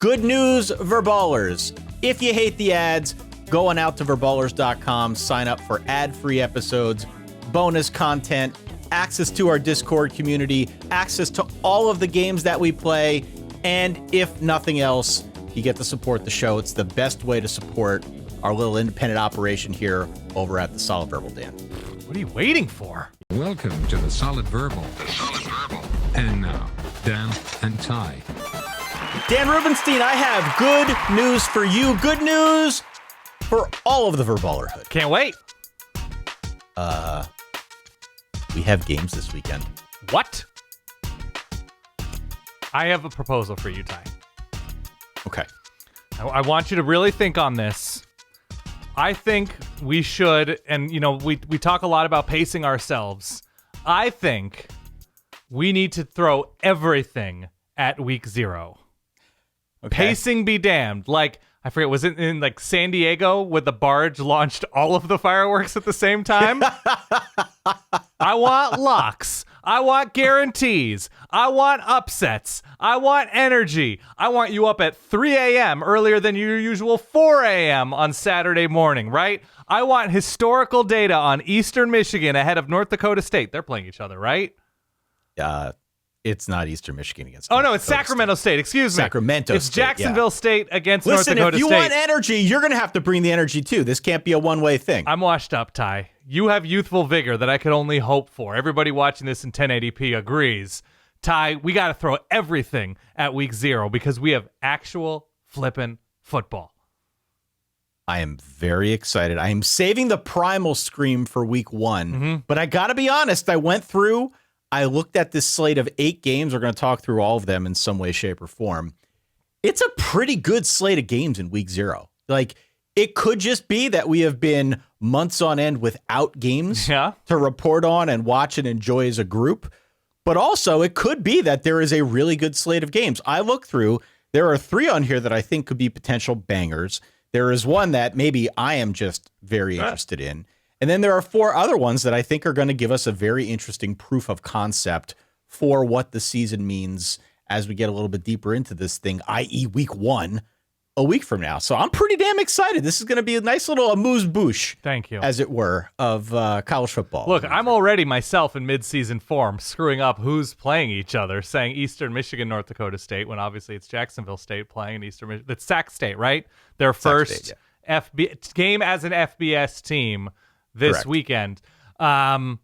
Good news, Verballers. If you hate the ads, go on out to verballers.com, sign up for ad-free episodes, bonus content, access to our Discord community, access to all of the games that we play, and if nothing else, you get to support the show. It's the best way to support our little independent operation here over at the Solid Verbal, Dan. What are you waiting for? Welcome to the Solid Verbal. The Solid Verbal. And now, Dan and Ty. Dan Rubenstein, I have good news for you. Good news for all of the Verballerhood. Can't wait. We have games this weekend. What? I have a proposal for you, Ty. Okay. I want you to really think on this. I think we should, and we talk a lot about pacing ourselves. I think we need to throw everything at week 0. Okay. Pacing be damned. Like, I forget, was it in like San Diego where the barge launched all of the fireworks at the same time? I want locks. I want guarantees. I want upsets. I want energy. I want you up at 3 a.m. earlier than your usual 4 a.m. on Saturday morning, right? I want historical data on Eastern Michigan ahead of North Dakota State. They're playing each other, right? It's not Eastern Michigan against North Dakota Sacramento State. Excuse me. Sacramento It's State, Jacksonville State against North Listen, Dakota State. if you want energy, you're going to have to bring the energy, too. This can't be a one-way thing. I'm washed up, Ty. You have youthful vigor that I could only hope for. Everybody watching this in 1080p agrees. Ty, we got to throw everything at week 0 because we have actual flippin' football. I am very excited. I am saving the primal scream for week 1. But I got to be honest, I looked at this slate of 8 games. We're going to talk through all of them in some way, shape, or form. It's a pretty good slate of games in week 0. Like, it could just be that we have been months on end without games to report on and watch and enjoy as a group. But also, it could be that there is a really good slate of games. I look through, there are 3 on here that I think could be potential bangers. There is one that maybe I am just very interested in. And then there are 4 other ones that I think are going to give us a very interesting proof of concept for what the season means as we get a little bit deeper into this thing, i.e. week 1, a week from now. So I'm pretty damn excited. This is going to be a nice little amuse-bouche, thank you, as it were, of college football. Look, I'm already myself in mid-season form, screwing up who's playing each other, saying Eastern Michigan, North Dakota State, when obviously it's Jacksonville State playing in Eastern Michigan. That's Sac State, right? Their first game as an FBS team this weekend. I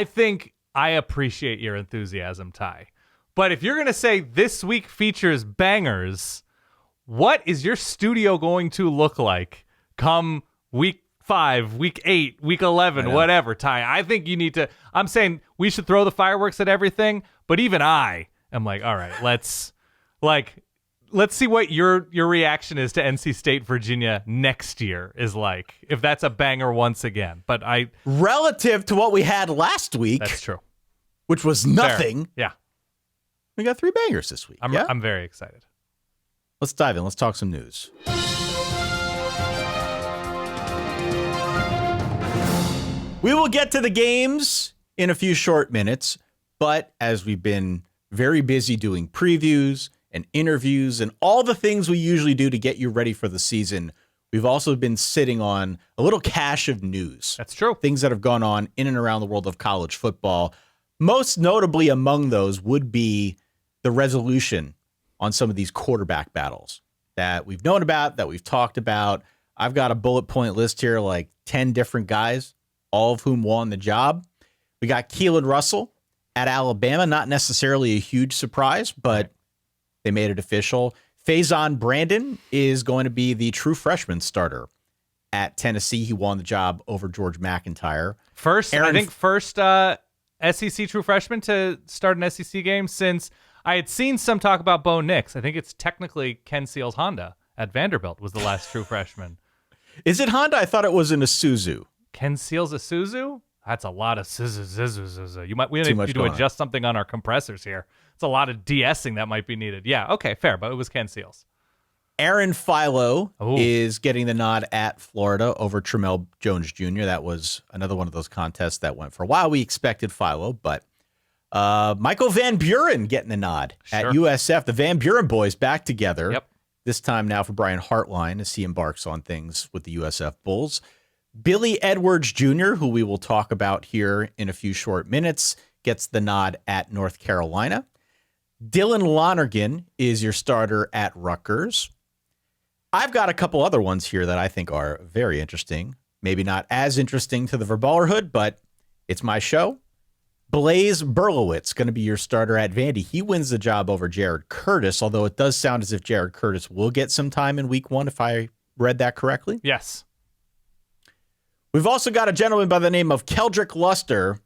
think I appreciate your enthusiasm, Ty. But if you're going to say this week features bangers, what is your studio going to look like come week 5, week 8, week 11, whatever, Ty? I think you need to. I'm saying we should throw the fireworks at everything, but even I am like, all right, let's see what your reaction is to NC State, Virginia next year is like, if that's a banger once again. But relative to what we had last week, that's true, which was nothing. Fair. Yeah, we got 3 bangers this week. I'm very excited. Let's dive in. Let's talk some news. We will get to the games in a few short minutes, but as we've been very busy doing previews and interviews and all the things we usually do to get you ready for the season, we've also been sitting on a little cache of news. That's true. Things that have gone on in and around the world of college football. Most notably among those would be the resolution on some of these quarterback battles that we've known about, that we've talked about. I've got a bullet point list here, like 10 different guys, all of whom won the job. We got Keelan Russell at Alabama, not necessarily a huge surprise, but they made it official. Faison Brandon is going to be the true freshman starter at Tennessee. He won the job over George McIntyre. First SEC true freshman to start an SEC game since I had seen some talk about Bo Nix. I think it's technically Ken Seals Honda at Vanderbilt was the last true freshman. Is it Honda? I thought it was in Isuzu. Ken Seals Isuzu? That's a lot of Isuzu. We need to adjust something on our compressors here. It's a lot of de-essing that might be needed. Yeah, okay, fair, but it was Ken Seals. Aaron Philo is getting the nod at Florida over Tramel Jones Jr. That was another one of those contests that went for a while. We expected Philo, but Michael Van Buren getting the nod at USF. The Van Buren boys back together. Yep. This time now for Brian Hartline as he embarks on things with the USF Bulls. Billy Edwards Jr., who we will talk about here in a few short minutes, gets the nod at North Carolina. Dylan Lonergan is your starter at Rutgers. I've got a couple other ones here that I think are very interesting. Maybe not as interesting to the Verballerhood, but it's my show. Blaze Berlowitz going to be your starter at Vandy. He wins the job over Jared Curtis, although it does sound as if Jared Curtis will get some time in week 1, if I read that correctly. Yes. We've also got a gentleman by the name of Keldrick Luster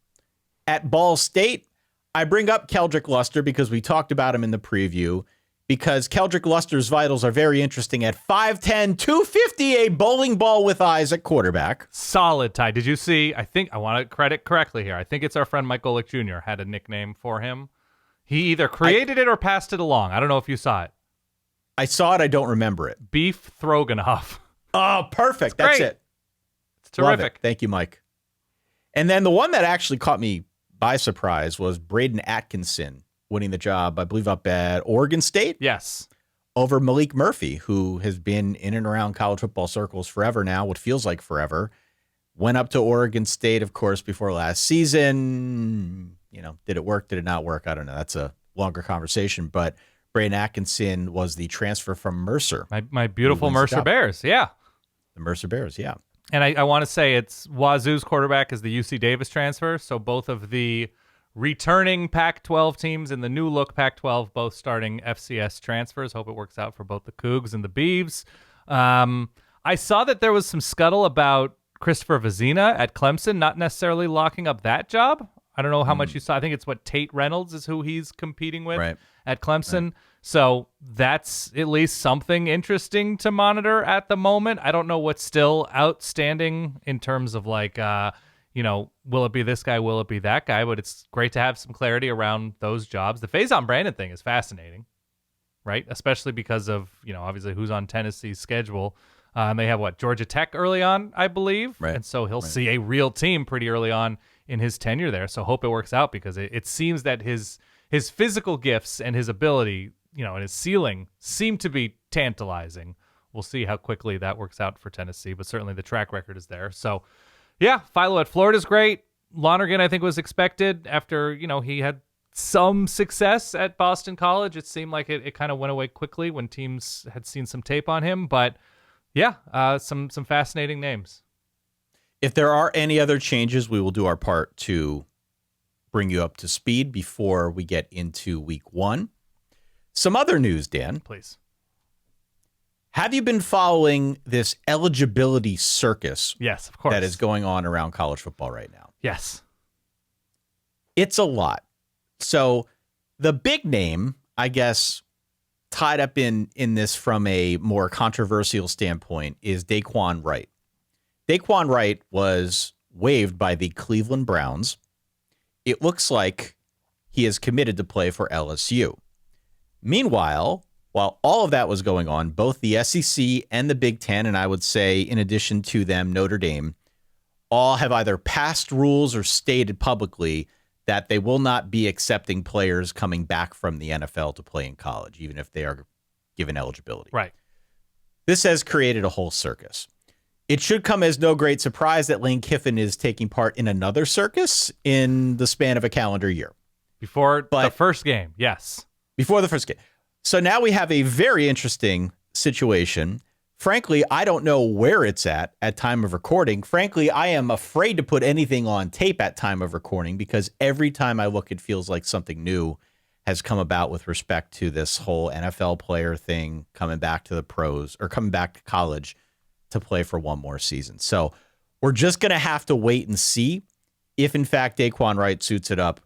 at Ball State. I bring up Keldrick Luster because we talked about him in the preview, because Keldrick Luster's vitals are very interesting at 5'10", 250, a bowling ball with eyes at quarterback. Solid, Ty. Did you see? I think I want to credit correctly here. I think it's our friend Mike Golick Jr. had a nickname for him. He either created it or passed it along. I don't know if you saw it. I saw it. I don't remember it. Beef Throganoff. Oh, perfect. That's it. It's terrific. It. Thank you, Mike. And then the one that actually caught me by surprise was Braden Atkinson winning the job, I believe, up at Oregon State. Yes. Over Malik Murphy, who has been in and around college football circles forever now, what feels like forever. Went up to Oregon State, of course, before last season. Did it work? Did it not work? I don't know. That's a longer conversation. But Braden Atkinson was the transfer from Mercer. My beautiful Mercer Bears, yeah. The Mercer Bears, yeah. And I want to say it's Wazoo's quarterback is the UC Davis transfer, so both of the returning Pac-12 teams and the new look Pac-12 both starting FCS transfers. Hope it works out for both the Cougs and the Beavs. I saw that there was some scuttle about Christopher Vazina at Clemson, not necessarily locking up that job. I don't know how much you saw. I think it's Tate Reynolds is who he's competing with at Clemson. Right. So that's at least something interesting to monitor at the moment. I don't know what's still outstanding in terms of will it be this guy? Will it be that guy? But it's great to have some clarity around those jobs. The Faison Brandon thing is fascinating, right? Especially because of, obviously who's on Tennessee's schedule. They have Georgia Tech early on, I believe. Right. And so he'll see a real team pretty early on in his tenure there. So hope it works out because it seems that his physical gifts and his ability, and his ceiling seem to be tantalizing. We'll see how quickly that works out for Tennessee, but certainly the track record is there. So yeah, Philo at Florida's great. Lonergan, I think, was expected after, he had some success at Boston College. It seemed like it kind of went away quickly when teams had seen some tape on him. But yeah, some fascinating names. If there are any other changes, we will do our part to bring you up to speed before we get into week 1. Some other news, Dan. Please. Have you been following this eligibility circus? Yes, of course. That is going on around college football right now? Yes. It's a lot. So the big name, I guess, tied up in this from a more controversial standpoint is Daquan Wright. Daquan Wright was waived by the Cleveland Browns. It looks like he is committed to play for LSU. Meanwhile, while all of that was going on, both the SEC and the Big Ten, and I would say in addition to them, Notre Dame, all have either passed rules or stated publicly that they will not be accepting players coming back from the NFL to play in college, even if they are given eligibility. Right. This has created a whole circus. It should come as no great surprise that Lane Kiffin is taking part in another circus in the span of a calendar year. Before the first game, yes. Before the first game. So now we have a very interesting situation. Frankly, I don't know where it's at time of recording. Frankly, I am afraid to put anything on tape at time of recording because every time I look, it feels like something new has come about with respect to this whole NFL player thing coming back to the pros or coming back to college to play for one more season. So we're just going to have to wait and see if, in fact, Daquan Wright suits it up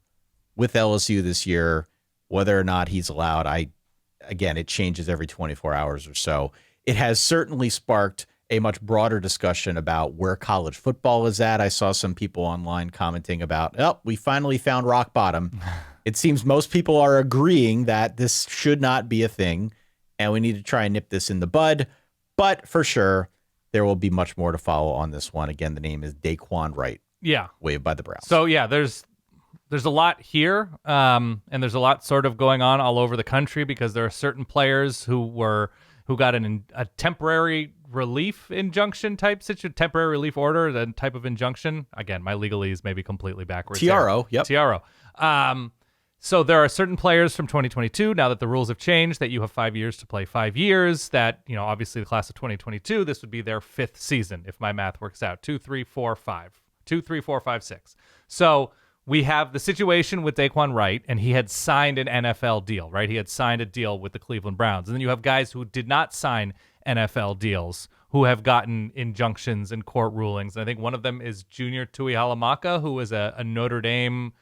with LSU this year, whether or not he's allowed. Again, it changes every 24 hours or so. It has certainly sparked a much broader discussion about where college football is at. I saw some people online commenting about, we finally found rock bottom. It seems most people are agreeing that this should not be a thing, and we need to try and nip this in the bud. But for sure, there will be much more to follow on this one. Again, the name is Daquan Wright. Yeah. Waived by the Browns. So, yeah, there's there's a lot here, and there's a lot sort of going on all over the country because there are certain players who got a temporary relief injunction type situation, temporary relief order, the type of injunction. Again, my legalese may be completely backwards. TRO, yep. TRO. So there are certain players from 2022, now that the rules have changed, that you have 5 years to play 5 years, that, obviously the class of 2022, this would be their 5th season, if my math works out. 2, 3, 4, 5. 2, 3, 4, 5, 6. So we have the situation with Daquan Wright, and he had signed an NFL deal, right? He had signed a deal with the Cleveland Browns. And then you have guys who did not sign NFL deals who have gotten injunctions and court rulings. And I think one of them is Junior Tuihalamaka, who was a Notre Dame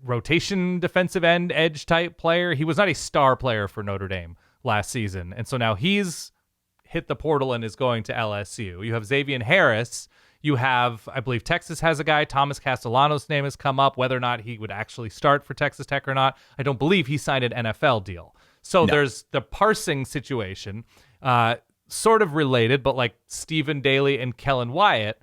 rotation defensive end edge type player. He was not a star player for Notre Dame last season. And so now he's hit the portal and is going to LSU. You have Xavier Harris. You have, I believe Texas has a guy, Thomas Castellanos' name has come up, whether or not he would actually start for Texas Tech or not. I don't believe he signed an NFL deal. So there's the parsing situation, sort of related, but like Stephen Daly and Kellen Wyatt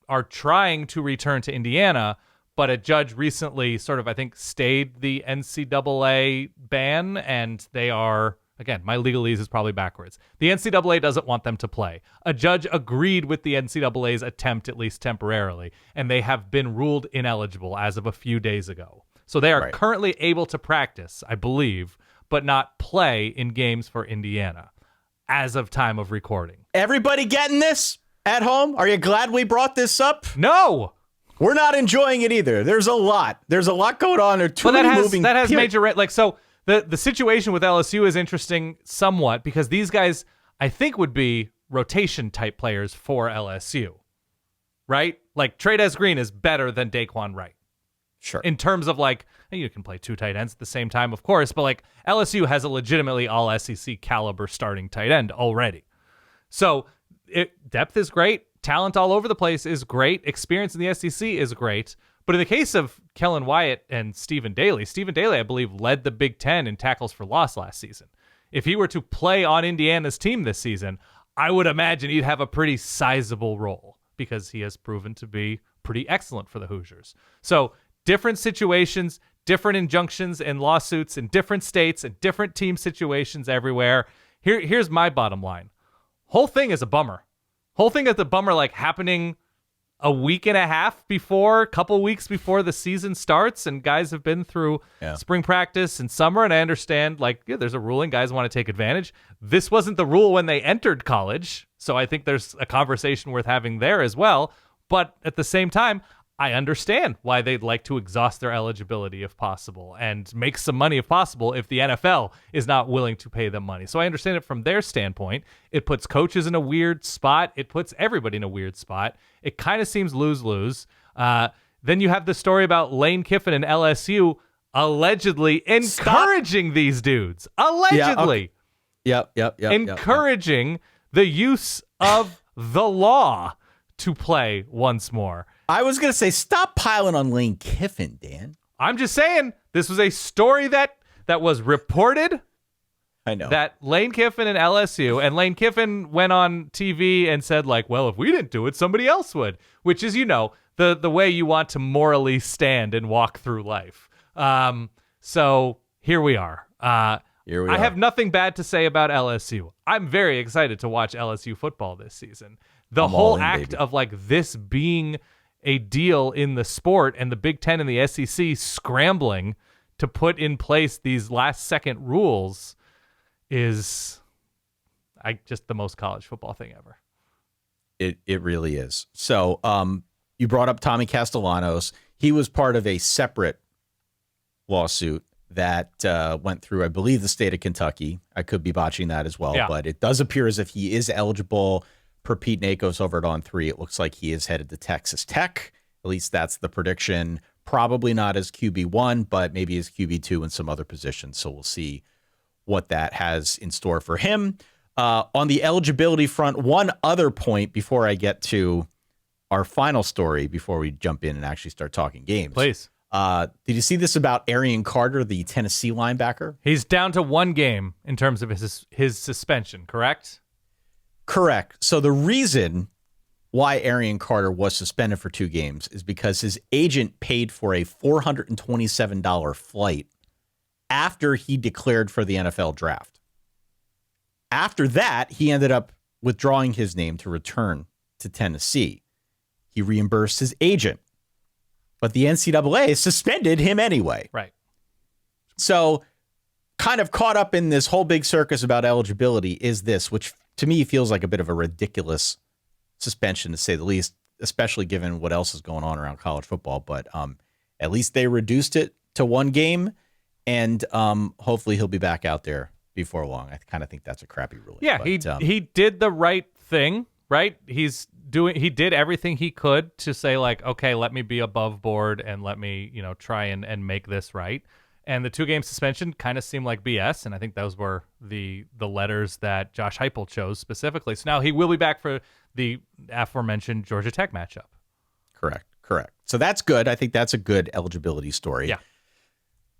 are trying to return to Indiana, but a judge recently sort of, I think, stayed the NCAA ban, and they are, again, my legalese is probably backwards. The NCAA doesn't want them to play. A judge agreed with the NCAA's attempt, at least temporarily, and they have been ruled ineligible as of a few days ago. So they are currently able to practice, I believe, but not play in games for Indiana as of time of recording. Everybody getting this at home? Are you glad we brought this up? No! We're not enjoying it either. There's a lot going on. There are too many moving. That has major, like, so the situation with LSU is interesting somewhat because these guys, I think, would be rotation type players for LSU, right? Like Trey'Dez Green is better than Daquan Wright. Sure. In terms of like, you can play 2 tight ends at the same time, of course, but like LSU has a legitimately all SEC caliber starting tight end already. So depth is great. Talent all over the place is great. Experience in the SEC is great. But in the case of Kellen Wyatt and Stephen Daly, I believe, led the Big Ten in tackles for loss last season. If he were to play on Indiana's team this season, I would imagine he'd have a pretty sizable role because he has proven to be pretty excellent for the Hoosiers. So different situations, different injunctions and lawsuits in different states and different team situations everywhere. Here's my bottom line. Whole thing is a bummer. Whole thing is a bummer, like happening a week and a half before, a couple weeks before the season starts, and guys have been through spring practice and summer, and I understand, like, there's a ruling, guys want to take advantage. This wasn't the rule when they entered college, so I think there's a conversation worth having there as well, but at the same time, I understand why they'd like to exhaust their eligibility if possible and make some money if possible if the NFL is not willing to pay them money. So I understand it from their standpoint. It puts coaches in a weird spot. It puts everybody in a weird spot. It kind of seems lose-lose. Then you have the story about Lane Kiffin and LSU allegedly encouraging these dudes. Allegedly. Yep. Encouraging the use of the law to play once more. I was going to say, stop piling on Lane Kiffin, Dan. I'm just saying, this was a story that was reported. I know. That Lane Kiffin and LSU, and Lane Kiffin went on TV and said, like, well, if we didn't do it, somebody else would, which is, the way you want to morally stand and walk through life. So here we are. I have nothing bad to say about LSU. I'm very excited to watch LSU football this season. The whole act of like this being a deal in the sport and the Big Ten and the SEC scrambling to put in place these last second rules is just the most college football thing ever. It really is. So you brought up Tommy Castellanos. He was part of a separate lawsuit that went through, I believe, the state of Kentucky. I could be botching that as well, but it does appear as if he is eligible. Per Pete Nakos over at On3, it looks like he is headed to Texas Tech. At least that's the prediction. Probably not as QB1, but maybe as QB2 in some other positions. So we'll see what that has in store for him. On the eligibility front, one other point before I get to our final story, before we jump in and actually start talking games. Please. Did you see this about Arian Carter, the Tennessee linebacker? He's down to 1 game in terms of his suspension, correct? Correct. So the reason why Arian Carter was suspended for 2 games is because his agent paid for a $427 flight after he declared for the NFL draft. After that, he ended up withdrawing his name to return to Tennessee. He reimbursed his agent, but the NCAA suspended him anyway. Right. So kind of caught up in this whole big circus about eligibility is this, which to me feels like a bit of a ridiculous suspension, to say the least, especially given what else is going on around college football. But at least they reduced it to 1 game, and hopefully he'll be back out there before long. I kind of think that's a crappy ruling. Yeah, but, he did the right thing, right? He did everything he could to say, like, okay, let me be above board and let me, try and make this right. And the 2-game suspension kind of seemed like BS, and I think those were the letters that Josh Heupel chose specifically. So now he will be back for the aforementioned Georgia Tech matchup. Correct. So that's good. I think that's a good eligibility story. Yeah.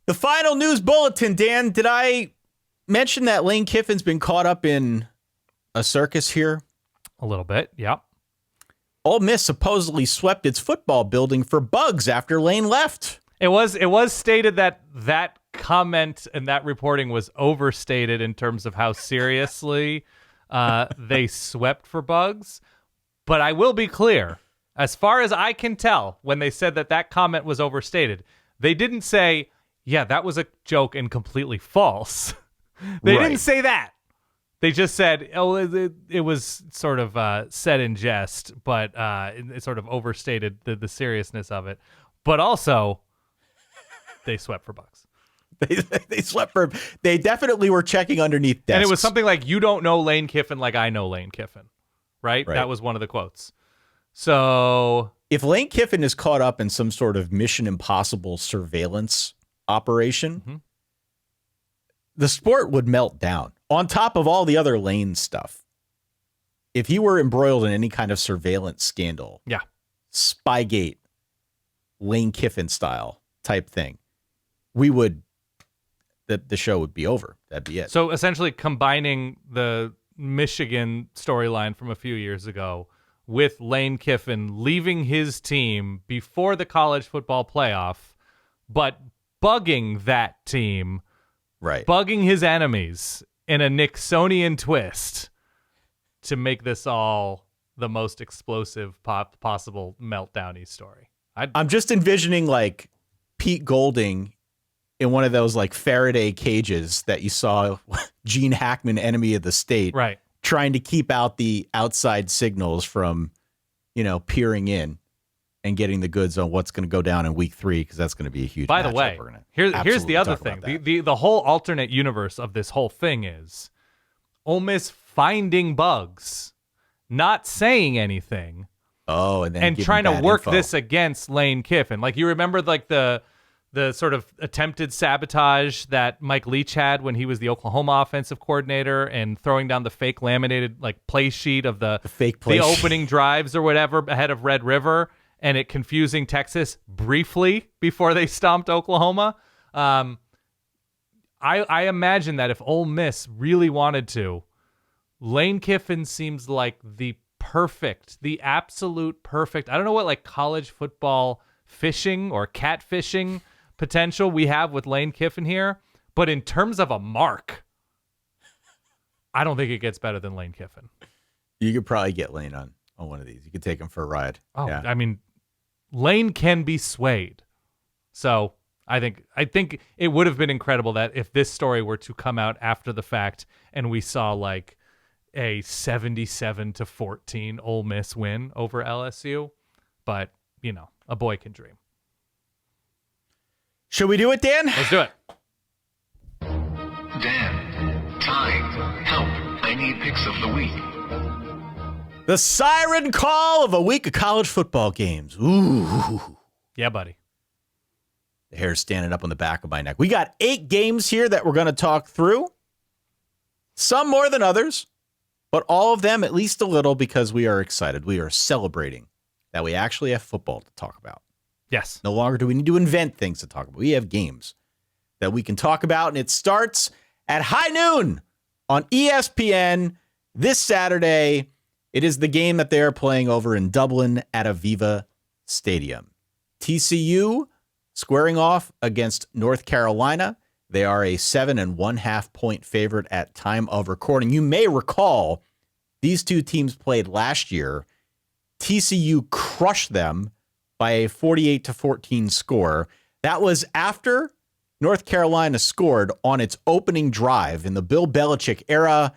The final news bulletin, Dan, did I mention that Lane Kiffin's been caught up in a circus here? A little bit, yeah. Ole Miss supposedly swept its football building for bugs after Lane left. It was stated that comment and that reporting was overstated in terms of how seriously they swept for bugs. But I will be clear, as far as I can tell, when they said that comment was overstated, they didn't say, yeah, that was a joke and completely false. They didn't say that. They just said, oh, it was sort of said in jest, but it sort of overstated the seriousness of it. But also, they swept for bugs. They swept for. They definitely were checking underneath desks. And it was something like, you don't know Lane Kiffin like I know Lane Kiffin, right? That was one of the quotes. So if Lane Kiffin is caught up in some sort of Mission Impossible surveillance operation, the sport would melt down on top of all the other Lane stuff. If he were embroiled in any kind of surveillance scandal, Spygate, Lane Kiffin style type thing, the show would be over. That'd be it. So essentially combining the Michigan storyline from a few years ago with Lane Kiffin leaving his team before the college football playoff, but bugging that team, bugging his enemies in a Nixonian twist to make this all the most explosive possible meltdown-y story. I'm just envisioning like Pete Golding in one of those like Faraday cages that you saw Gene Hackman, Enemy of the State, trying to keep out the outside signals from, peering in and getting the goods on what's going to go down in week 3, because that's going to be a huge. By the way, here's the other thing. The whole alternate universe of this whole thing is Ole Miss finding bugs, not saying anything. Oh, and trying to work this against Lane Kiffin. Like, you remember like the sort of attempted sabotage that Mike Leach had when he was the Oklahoma offensive coordinator, and throwing down the fake laminated like play sheet of the opening drives or whatever ahead of Red River, and it confusing Texas briefly before they stomped Oklahoma. I imagine that if Ole Miss really wanted to, Lane Kiffin seems like the absolute perfect, I don't know what like college football fishing or catfishing potential we have with Lane Kiffin here, but in terms of a mark, I don't think it gets better than Lane Kiffin. You could probably get Lane on one of these. You could take him for a ride. Oh, yeah. I mean, Lane can be swayed. So I think it would have been incredible that if this story were to come out after the fact and we saw like a 77-14 Ole Miss win over LSU, but a boy can dream. Should we do it, Dan? Let's do it. Dan, time, help. I need picks of the week. The siren call of a week of college football games. Ooh. Yeah, buddy. The hair's standing up on the back of my neck. We got 8 games here that we're going to talk through. Some more than others, but all of them at least a little, because we are excited. We are celebrating that we actually have football to talk about. Yes. No longer do we need to invent things to talk about. We have games that we can talk about, and it starts at high noon on ESPN this Saturday. It is the game that they are playing over in Dublin at Aviva Stadium. TCU squaring off against North Carolina. They are a 7.5 point favorite at time of recording. You may recall these two teams played last year. TCU crushed them by a 48-14 score. That was after North Carolina scored on its opening drive in the Bill Belichick era,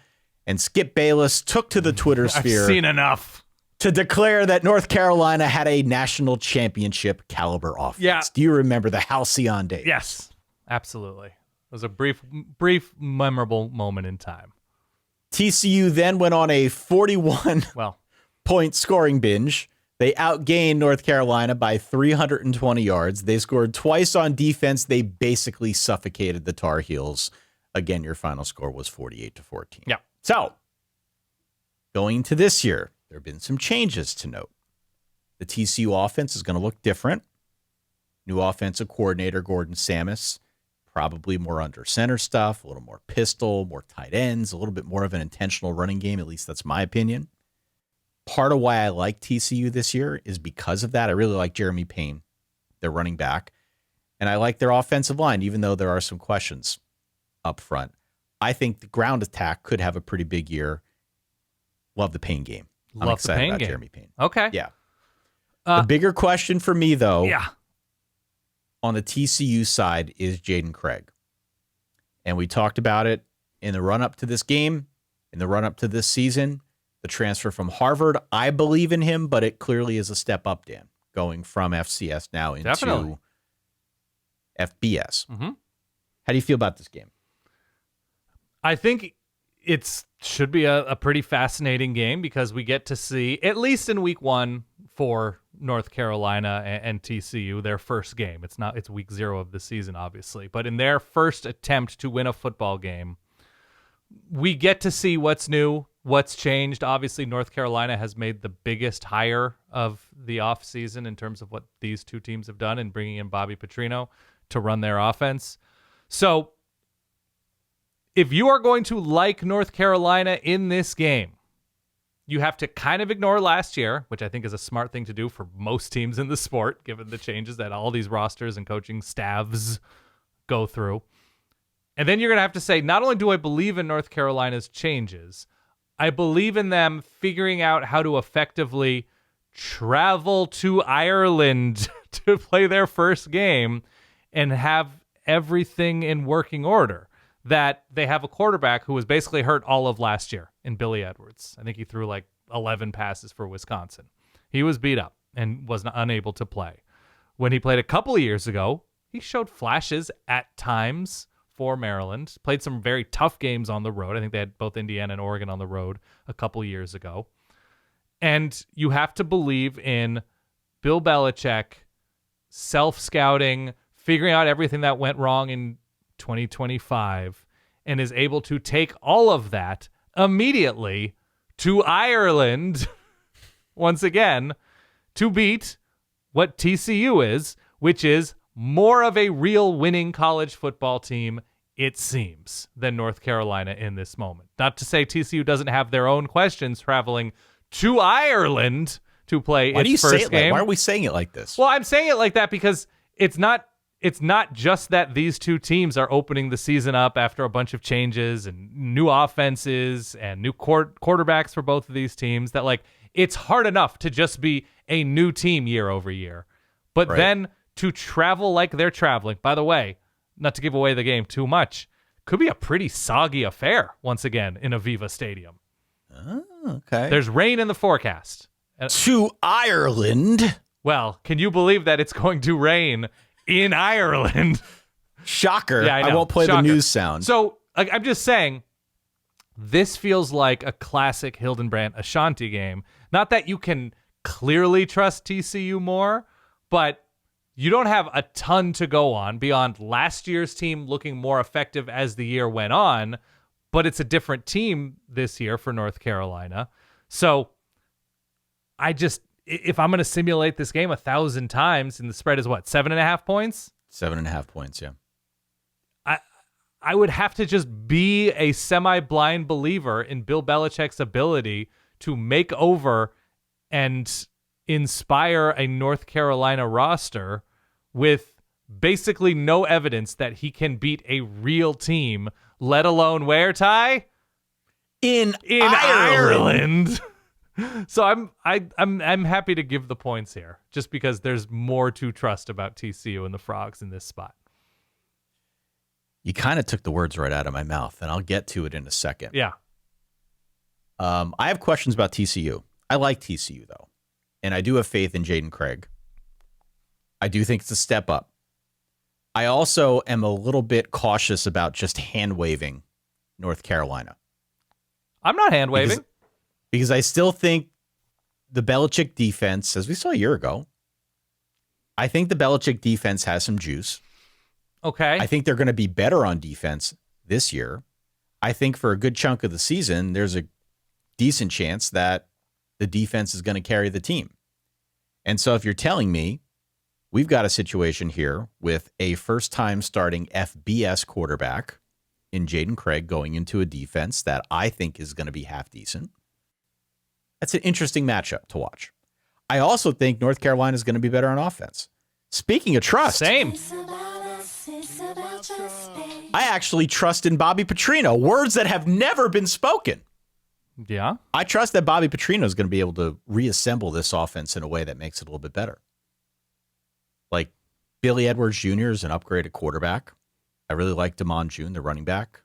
and Skip Bayless took to the Twitter sphere. I've seen enough. To declare that North Carolina had a national championship caliber offense. Yeah. Do you remember the halcyon days? Yes, absolutely. It was a brief, memorable moment in time. TCU then went on a 41-point scoring binge. They outgained North Carolina by 320 yards. They scored twice on defense. They basically suffocated the Tar Heels. Again, your final score was 48-14. Yeah. So, going into this year, there have been some changes to note. The TCU offense is going to look different. New offensive coordinator, Gordon Samus, probably more under center stuff, a little more pistol, more tight ends, a little bit more of an intentional running game. At least that's my opinion. Part of why I like TCU this year is because of that. I really like Jeremy Payne, their running back, and I like their offensive line, even though there are some questions up front. I think the ground attack could have a pretty big year. Love the Payne game. I'm excited about Jeremy Payne. Okay. Yeah. The bigger question for me, though, yeah, on the TCU side is Jaden Craig. And we talked about it in the run-up to this game, in the run-up to this season. The transfer from Harvard, I believe in him, but it clearly is a step up, Dan, going from FCS now into FBS. Mm-hmm. How do you feel about this game? I think it should be a pretty fascinating game because we get to see, at least in week one for North Carolina and TCU, their first game. It's week 0 of the season, obviously, but in their first attempt to win a football game, we get to see what's new, what's changed. Obviously, North Carolina has made the biggest hire of the offseason in terms of what these two teams have done in bringing in Bobby Petrino to run their offense. So if you are going to like North Carolina in this game, you have to kind of ignore last year, which I think is a smart thing to do for most teams in the sport, given the changes that all these rosters and coaching staffs go through. And then you're going to have to say, not only do I believe in North Carolina's changes, I believe in them figuring out how to effectively travel to Ireland to play their first game and have everything in working order. That they have a quarterback who was basically hurt all of last year in Billy Edwards. I think he threw like 11 passes for Wisconsin. He was beat up and was unable to play. When he played a couple of years ago, he showed flashes at times for Maryland, played some very tough games on the road. I think they had both Indiana and Oregon on the road a couple of years ago. And you have to believe in Bill Belichick self-scouting, figuring out everything that went wrong in 2025, and is able to take all of that immediately to Ireland once again to beat what TCU is, which is more of a real winning college football team, it seems, than North Carolina in this moment. Not to say TCU doesn't have their own questions traveling to Ireland to play its first game. Why are we saying it like this? Well, I'm saying it like that because it's not just that these two teams are opening the season up after a bunch of changes and new offenses and new quarterbacks for both of these teams, that like it's hard enough to just be a new team year over year. But then to travel like they're traveling, by the way, not to give away the game too much, could be a pretty soggy affair once again in Aviva Stadium. Oh, okay. There's rain in the forecast. To Ireland. Well, can you believe that it's going to rain in Ireland? Shocker. Yeah, I won't play Shocker. the news sound. So I'm just saying, this feels like a classic Hildenbrandt Ashanti game. Not that you can clearly trust TCU more, but you don't have a ton to go on beyond last year's team looking more effective as the year went on, but it's a different team this year for North Carolina. So if I'm going to simulate this game 1,000 times, and the spread is what, 7.5 points? 7.5 points, yeah. I would have to just be a semi-blind believer in Bill Belichick's ability to make over and inspire a North Carolina roster with basically no evidence that he can beat a real team, let alone where, Ty? In Ireland. So I'm happy to give the points here, just because there's more to trust about TCU and the Frogs in this spot. You kind of took the words right out of my mouth, and I'll get to it in a second. Yeah. I have questions about TCU. I like TCU, though, and I do have faith in Jaden Craig. I do think it's a step up. I also am a little bit cautious about just hand-waving North Carolina. I'm not hand-waving. Because I still think the Belichick defense, as we saw a year ago, I think the Belichick defense has some juice. Okay. I think they're going to be better on defense this year. I think for a good chunk of the season, there's a decent chance that the defense is going to carry the team. And so if you're telling me we've got a situation here with a first-time starting FBS quarterback in Jaden Craig going into a defense that I think is going to be half decent, that's an interesting matchup to watch. I also think North Carolina is going to be better on offense. Speaking of trust, Same. I actually trust in Bobby Petrino, words that have never been spoken. Yeah. I trust that Bobby Petrino is going to be able to reassemble this offense in a way that makes it a little bit better. Like Billy Edwards Jr. is an upgraded quarterback. I really like Damon June, the running back.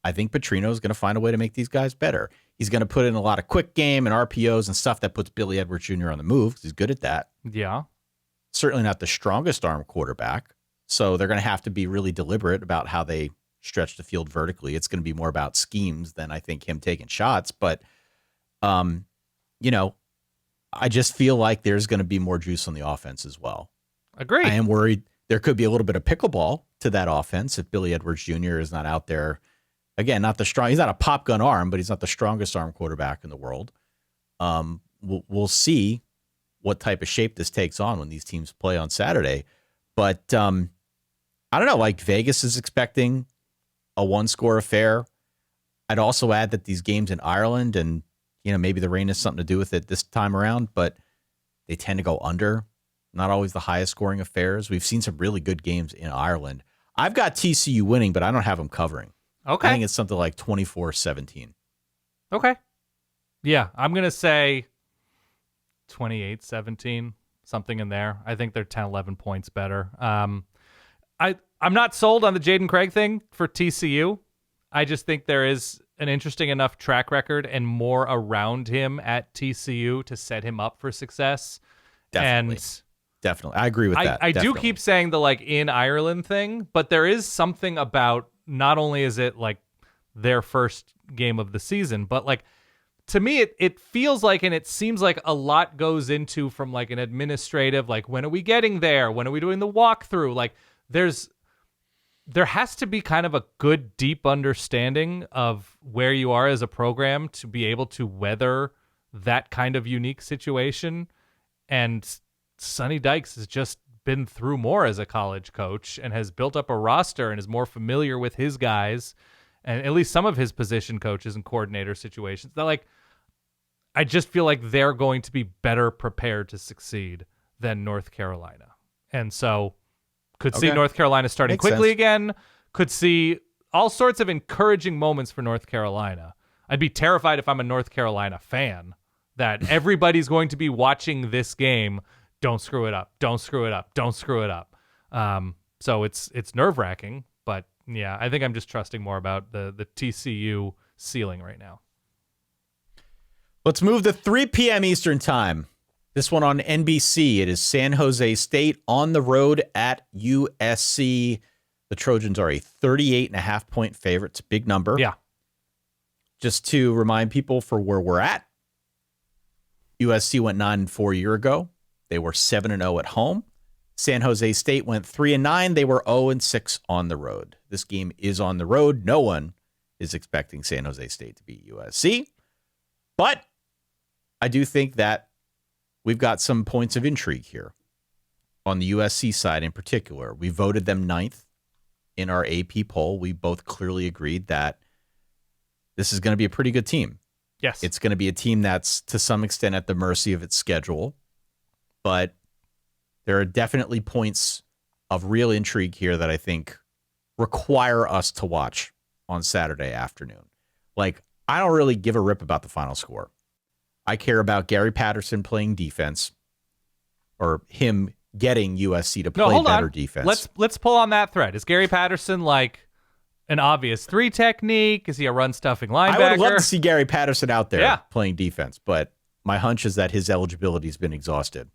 I think Petrino is going to find a way to make these guys better. He's going to put in a lot of quick game and RPOs and stuff that puts Billy Edwards Jr. on the move because he's good at that. Yeah. Certainly not the strongest arm quarterback. So they're going to have to be really deliberate about how they stretch the field vertically. It's going to be more about schemes than I think him taking shots. But, you know, I just feel like there's going to be more juice on the offense as well. Agreed. I am worried there could be a little bit of pickleball to that offense if Billy Edwards Jr. is not out there. Again, not the strong. He's not a pop gun arm, but he's not the strongest arm quarterback in the world. We'll see what type of shape this takes on when these teams play on Saturday. But I don't know. Like Vegas is expecting a one-score affair. I'd also add that these games in Ireland, and you know maybe the rain has something to do with it this time around, but they tend to go under. Not always the highest scoring affairs. We've seen some really good games in Ireland. I've got TCU winning, but I don't have them covering. Okay. I think it's something like 24-17. Okay. Yeah, I'm going to say 28-17, something in there. I think they're 10, 11 points better. I'm not sold on the Jaden Craig thing for TCU. I just think there is an interesting enough track record and more around him at TCU to set him up for success. Definitely. I agree with that. I do keep saying the like in Ireland thing, but there is something about not only is it like their first game of the season, but like to me it feels like and it seems like a lot goes into from like an administrative, like when are we getting there? When are we doing the walkthrough? Like there has to be kind of a good deep understanding of where you are as a program to be able to weather that kind of unique situation. And Sonny Dykes has just been through more as a college coach and has built up a roster and is more familiar with his guys and at least some of his position coaches and coordinator situations. That like, I just feel like they're going to be better prepared to succeed than North Carolina. And so could see North Carolina starting Makes quickly sense. again, could see all sorts of encouraging moments for North Carolina. I'd be terrified if I'm a North Carolina fan that everybody's going to be watching this game. Don't screw it up. Don't screw it up. Don't screw it up. So it's nerve-wracking, but yeah, I think I'm just trusting more about the TCU ceiling right now. Let's move to 3 p.m. Eastern time. This one on NBC. It is San Jose State on the road at USC. The Trojans are a 38.5-point favorite. It's a big number. Yeah. Just to remind people for where we're at, USC went 9-4 a year ago. They were 7-0 at home. San Jose State went 3-9. They were 0-6 on the road. This game is on the road. No one is expecting San Jose State to beat USC. But I do think that we've got some points of intrigue here on the USC side in particular. We voted them 9th in our AP poll. We both clearly agreed that this is going to be a pretty good team. Yes. It's going to be a team that's to some extent at the mercy of its schedule, but there are definitely points of real intrigue here that I think require us to watch on Saturday afternoon. Like, I don't really give a rip about the final score. I care about Gary Patterson playing defense, or him getting USC to play better defense. Let's pull on that thread. Is Gary Patterson like an obvious 3 technique? Is he a run stuffing linebacker? I would love to see Gary Patterson out there playing defense, but my hunch is that his eligibility has been exhausted.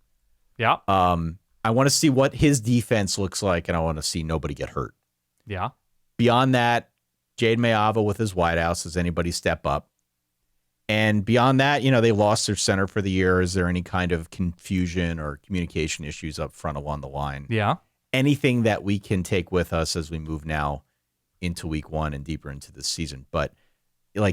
Yeah. I want to see what his defense looks like, and I want to see nobody get hurt. Yeah. Beyond that, Jade Mayava with his wideouts. Does anybody step up? And beyond that, they lost their center for the year. Is there any kind of confusion or communication issues up front along the line? Yeah. Anything that we can take with us as we move now into week 1 and deeper into the season. But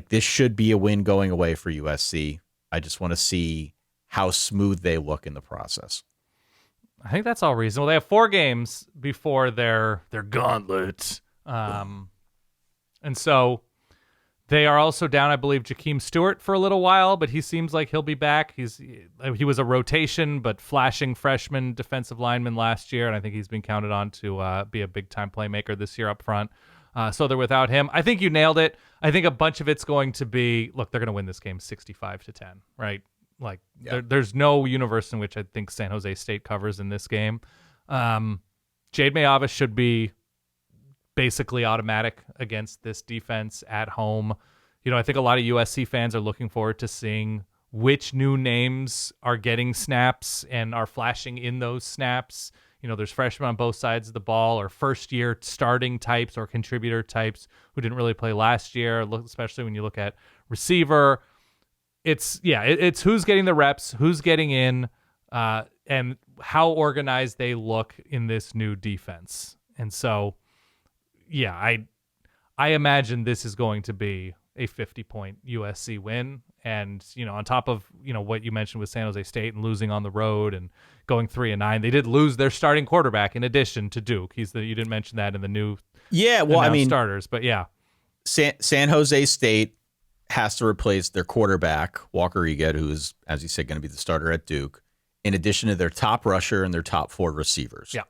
this should be a win going away for USC. I just want to see how smooth they look in the process. I think that's all reasonable. They have 4 games before their gauntlet. And so they are also down, I believe, Jakeem Stewart for a little while, but he seems like he'll be back. He was a rotation but flashing freshman defensive lineman last year, and I think he's been counted on to be a big-time playmaker this year up front. So they're without him. I think you nailed it. I think a bunch of it's going to be, look, they're going to win this game 65-10, right? There's no universe in which I think San Jose State covers in this game. Jade Mayava should be basically automatic against this defense at home. I think a lot of USC fans are looking forward to seeing which new names are getting snaps and are flashing in those snaps. There's freshmen on both sides of the ball, or first-year starting types or contributor types who didn't really play last year, especially when you look at receiver. It's who's getting the reps, who's getting in, and how organized they look in this new defense. And so, I imagine this is going to be a 50-point USC win. And, on top of, what you mentioned with San Jose State and losing on the road and going 3-9, they did lose their starting quarterback in addition to Duke. You didn't mention that in the new starters, but yeah. San Jose State has to replace their quarterback, Walker Eget, who is, as you said, going to be the starter at Duke, in addition to their top rusher and their top 4 receivers. Yeah.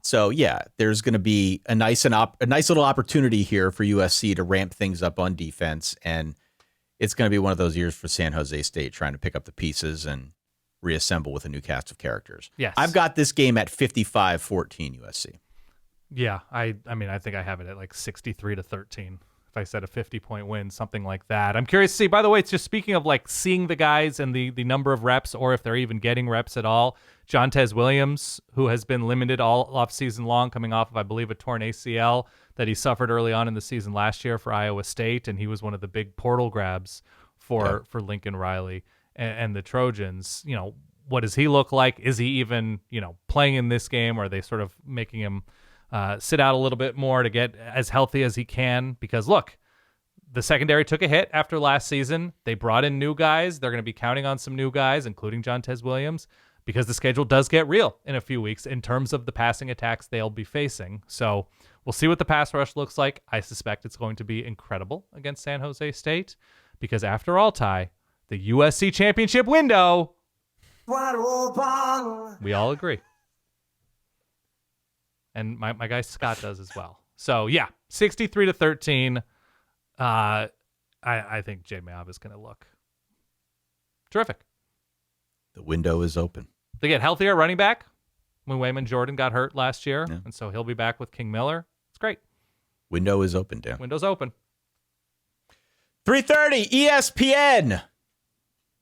So, there's going to be a nice little opportunity here for USC to ramp things up on defense, and it's going to be one of those years for San Jose State trying to pick up the pieces and reassemble with a new cast of characters. Yes. I've got this game at 55-14 USC. Yeah, I mean, I think I have it at 63-13. If I said a 50-point win, something like that. I'm curious to see, by the way, it's just speaking of seeing the guys and the number of reps, or if they're even getting reps at all. Jontez Williams, who has been limited all off season long, coming off of, I believe, a torn ACL that he suffered early on in the season last year for Iowa State, and he was one of the big portal grabs for Lincoln Riley and the Trojans. What does he look like? Is he even, playing in this game, or are they sort of making him sit out a little bit more to get as healthy as he can? Because look, the secondary took a hit after last season. They brought in new guys. They're going to be counting on some new guys, including Jontez Williams, because the schedule does get real in a few weeks in terms of the passing attacks they'll be facing. So we'll see what the pass rush looks like. I suspect it's going to be incredible against San Jose State, because after all, Ty, the USC championship window, we all agree. And my guy Scott does as well. So 63-13. I think Jay Mav is going to look terrific. The window is open. They get healthier running back when Wayman Jordan got hurt last year, and so he'll be back with King Miller. It's great. Window is open, Dan. Window's open. 3:30 ESPN.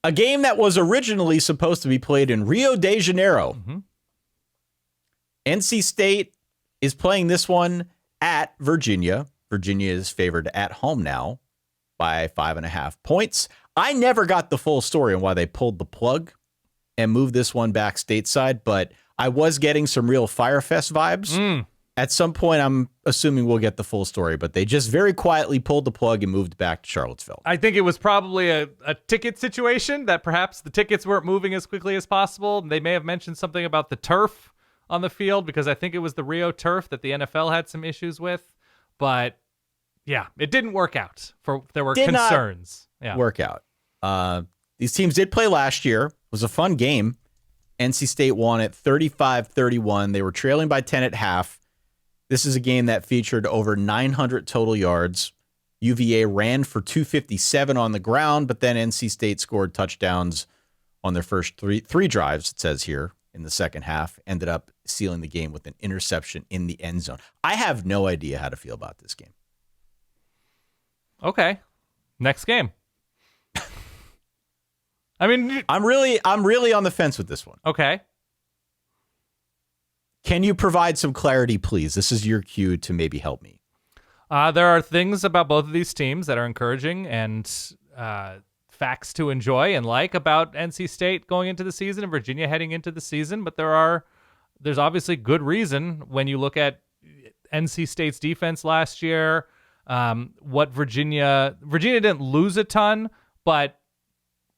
A game that was originally supposed to be played in Rio de Janeiro. Mm-hmm. NC State is playing this one at Virginia. Virginia is favored at home now by 5.5 points. I never got the full story on why they pulled the plug and moved this one back stateside, but I was getting some real Firefest vibes. At some point, I'm assuming we'll get the full story, but they just very quietly pulled the plug and moved back to Charlottesville. I think it was probably a ticket situation, that perhaps the tickets weren't moving as quickly as possible. They may have mentioned something about the turf on the field, because I think it was the Rio turf that the NFL had some issues with. But yeah, it didn't work out. There were concerns. Work out. These teams did play last year. It was a fun game. NC State won it 35-31. They were trailing by 10 at half. This is a game that featured over 900 total yards. UVA ran for 257 on the ground, but then NC State scored touchdowns on their first three drives, it says here, in the second half. Ended up sealing the game with an interception in the end zone. I have no idea how to feel about this game. Okay. Next game. I mean, I'm really on the fence with this one. Okay. Can you provide some clarity, please? This is your cue to maybe help me. There are things about both of these teams that are encouraging and facts to enjoy and like about NC State going into the season and Virginia heading into the season. But there's obviously good reason when you look at NC State's defense last year. What Virginia didn't lose a ton, but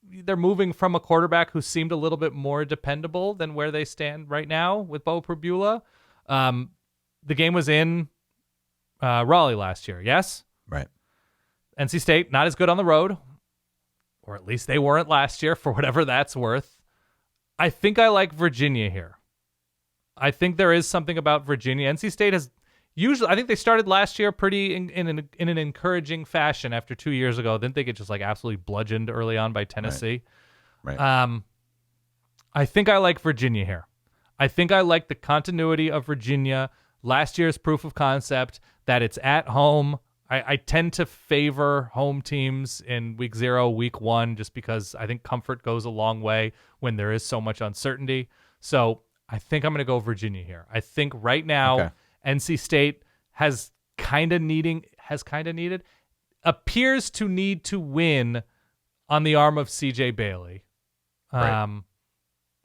they're moving from a quarterback who seemed a little bit more dependable than where they stand right now with Bo Pribula. The game was in Raleigh last year, yes? Right. NC State, not as good on the road, or at least they weren't last year, for whatever that's worth. I think I like Virginia here. I think there is something about Virginia. NC State has usually, I think they started last year pretty in an encouraging fashion after 2 years ago. Didn't they get just like absolutely bludgeoned early on by Tennessee? Right. I think I like Virginia here. I think I like the continuity of Virginia. Last year's proof of concept that it's at home. I tend to favor home teams in week 0, week 1, just because I think comfort goes a long way when there is so much uncertainty. So I think I'm going to go Virginia here. I think right now NC State appears to need to win on the arm of CJ Bailey. Right.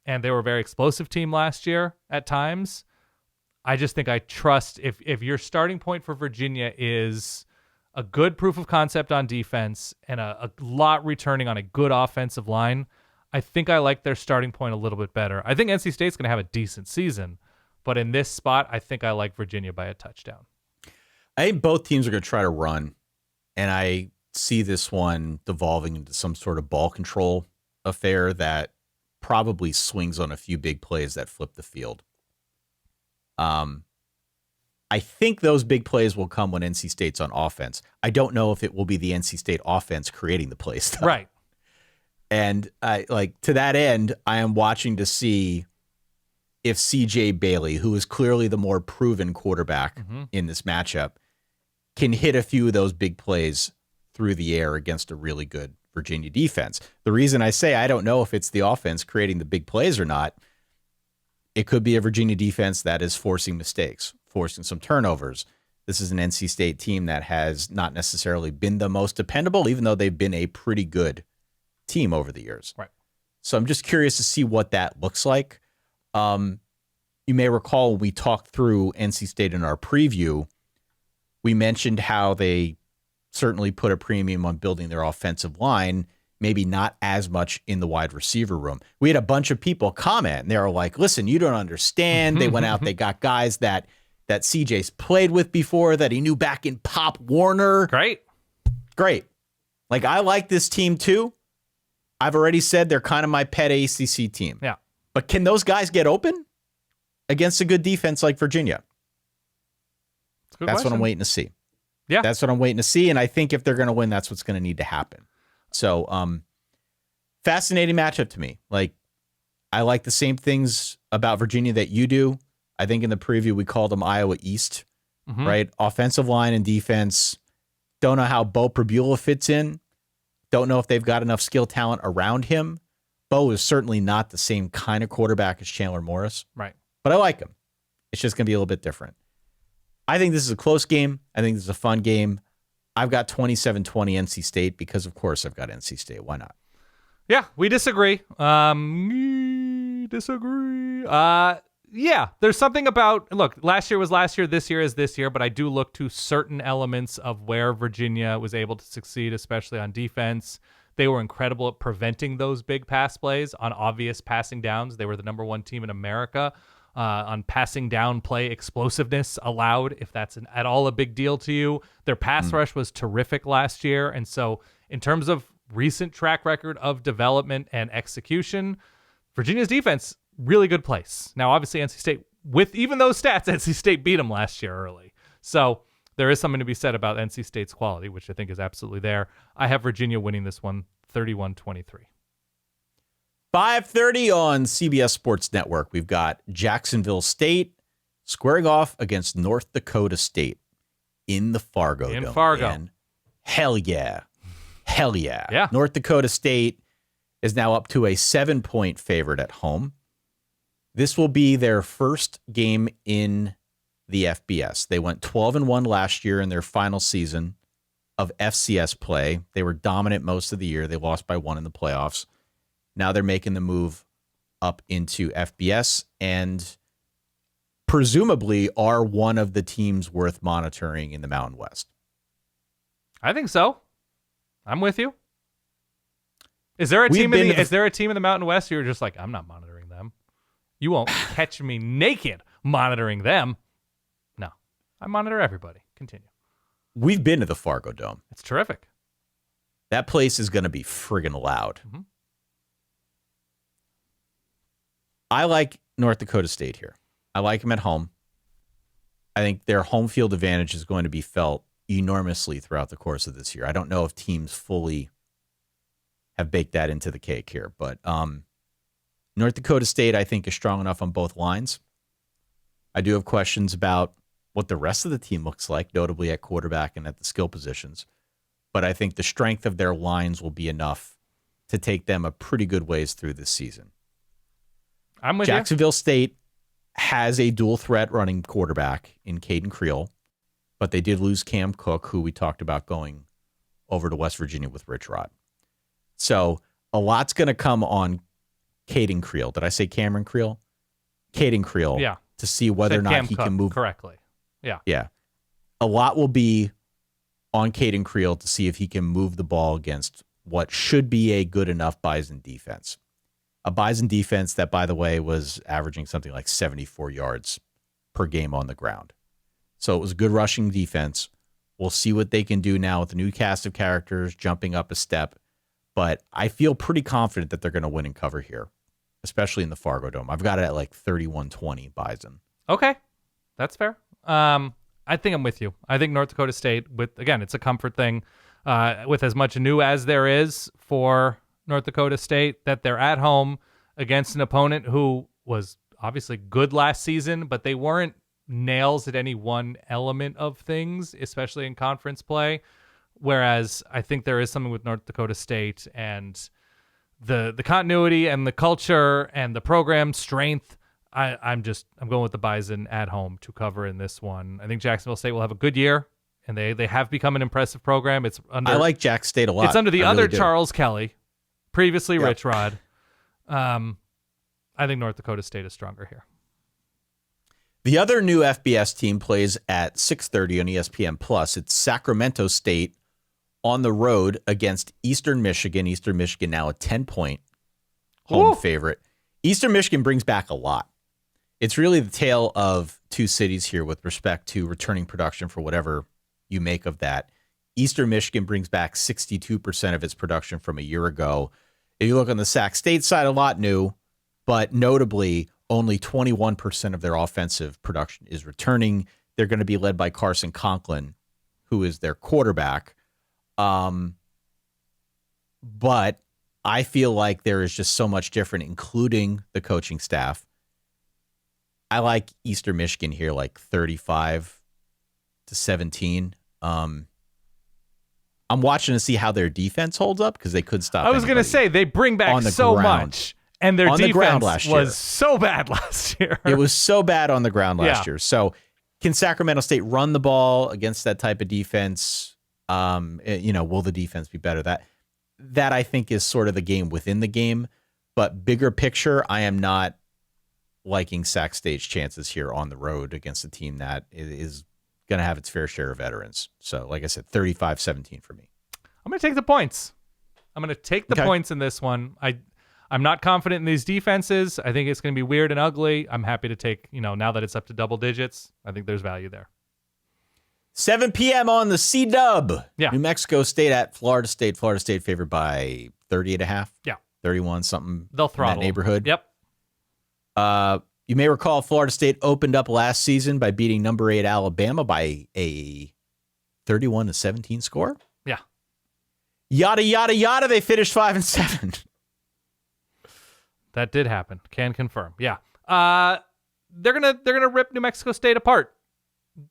And they were a very explosive team last year at times. I just think I trust if your starting point for Virginia is a good proof of concept on defense and a lot returning on a good offensive line, I think I like their starting point a little bit better. I think NC State's going to have a decent season, but in this spot, I think I like Virginia by a touchdown. I think both teams are going to try to run, and I see this one devolving into some sort of ball control affair that probably swings on a few big plays that flip the field. I think those big plays will come when NC State's on offense. I don't know if it will be the NC State offense creating the plays, though. Right. And to that end, I am watching to see if CJ Bailey, who is clearly the more proven quarterback in this matchup, can hit a few of those big plays through the air against a really good Virginia defense. The reason I say I don't know if it's the offense creating the big plays or not, it could be a Virginia defense that is forcing mistakes, forcing some turnovers. This is an NC State team that has not necessarily been the most dependable, even though they've been a pretty good team over the years. Right. So I'm just curious to see what that looks like. You may recall when we talked through NC State in our preview, we mentioned how they certainly put a premium on building their offensive line, maybe not as much in the wide receiver room. We had a bunch of people comment, and they were like, listen, you don't understand. They went out, they got guys that CJ's played with before, that he knew back in Pop Warner. Great. Like, I like this team too. I've already said they're kind of my pet ACC team. Yeah. But can those guys get open against a good defense like Virginia? That's what I'm waiting to see. Yeah. That's what I'm waiting to see. And I think if they're going to win, that's what's going to need to happen. So, fascinating matchup to me. Like, I like the same things about Virginia that you do. I think in the preview, we called them Iowa East, right? Offensive line and defense. Don't know how Bo Pribula fits in. Don't know if they've got enough skill talent around him. Bo is certainly not the same kind of quarterback as Chandler Morris. Right. But I like him. It's just going to be a little bit different. I think this is a close game. I think this is a fun game. I've got 27-20 NC State because, of course, I've got NC State. Why not? Yeah, we disagree. Yeah, there's something about, look, last year was last year, this year is this year, but I do look to certain elements of where Virginia was able to succeed, especially on defense. They were incredible at preventing those big pass plays on obvious passing downs. They were the number one team in America on passing down play explosiveness allowed, if that's at all a big deal to you. Their pass rush was terrific last year. And so in terms of recent track record of development and execution. Virginia's defense, really good place. Now, obviously, NC State, with even those stats, NC State beat them last year early. So there is something to be said about NC State's quality, which I think is absolutely there. I have Virginia winning this one 31-23. 5:30 on CBS Sports Network. We've got Jacksonville State squaring off against North Dakota State in the Fargo Dome. In Fargo. And hell yeah. Hell yeah. Yeah. North Dakota State is now up to a 7-point favorite at home. This will be their first game in the FBS. They went 12-1 last year in their final season of FCS play. They were dominant most of the year. They lost by 1 in the playoffs. Now they're making the move up into FBS and presumably are one of the teams worth monitoring in the Mountain West. I think so. I'm with you. Is there a team in the Mountain West who you're just like, I'm not monitoring them? You won't catch me naked monitoring them. No, I monitor everybody. Continue. We've been to the Fargo Dome. It's terrific. That place is going to be friggin' loud. Mm-hmm. I like North Dakota State here. I like them at home. I think their home field advantage is going to be felt enormously throughout the course of this year. I don't know if teams fully have baked that into the cake here, but North Dakota State, I think, is strong enough on both lines. I do have questions about what the rest of the team looks like, notably at quarterback and at the skill positions. But I think the strength of their lines will be enough to take them a pretty good ways through this season. I'm with Jacksonville State has a dual threat running quarterback in Caden Creel, but they did lose Cam Cook, who we talked about going over to West Virginia with Rich Rod. So a lot's going to come on Caden Creel. Did I say Cameron Creel? Caden Creel. Yeah. To see whether or not Cam he Cook can move correctly. Yeah. Yeah. A lot will be on Caden Creel to see if he can move the ball against what should be a good enough Bison defense. A Bison defense that, by the way, was averaging something like 74 yards per game on the ground. So it was a good rushing defense. We'll see what they can do now with the new cast of characters jumping up a step. But I feel pretty confident that they're going to win and cover here, especially in the Fargo Dome. I've got it at like 31-20 Bison. Okay. That's fair. I think I'm with you. I think North Dakota State, it's a comfort thing. With as much new as there is for North Dakota State, that they're at home against an opponent who was obviously good last season, but they weren't nails at any one element of things, especially in conference play. Whereas I think there is something with North Dakota State and the continuity and the culture and the program strength. I'm going with the Bison at home to cover in this one. I think Jacksonville State will have a good year, and they have become an impressive program. I like Jack State a lot. It's under the other really Charles Kelly, previously Rich Rod. I think North Dakota State is stronger here. The other new FBS team plays at 6:30 on ESPN Plus. It's Sacramento State on the road against Eastern Michigan. Eastern Michigan now a 10-point home favorite. Eastern Michigan brings back a lot. It's really the tale of two cities here with respect to returning production for whatever you make of that. Eastern Michigan brings back 62% of its production from a year ago. If you look on the Sac State side, a lot new, but notably only 21% of their offensive production is returning. They're going to be led by Carson Conklin, who is their quarterback. But I feel like there is just so much different, including the coaching staff. I like Eastern Michigan here, like 35-17. I'm watching to see how their defense holds up because they could stop. I was going to say they bring back so much, and their defense was so bad last year. It was so bad on the ground last year. So can Sacramento State run the ball against that type of defense? Will the defense be better? That I think is sort of the game within the game. But bigger picture, I am not liking Sac State's chances here on the road against a team that is going to have its fair share of veterans. So, like I said, 35-17 for me. I'm going to take the points. I'm going to take the points in this one. I'm not confident in these defenses. I think it's going to be weird and ugly. I'm happy to take, now that it's up to double digits, I think there's value there. 7 p.m. on the C-Dub. Yeah. New Mexico State at Florida State. Florida State favored by 30.5. Yeah. 31, something. They'll throttle in that neighborhood. Yep. You may recall Florida State opened up last season by beating number 8 Alabama by a 31-17 score. Yeah. Yada, yada, yada. They finished 5-7. That did happen. Can confirm. Yeah. They're gonna rip New Mexico State apart.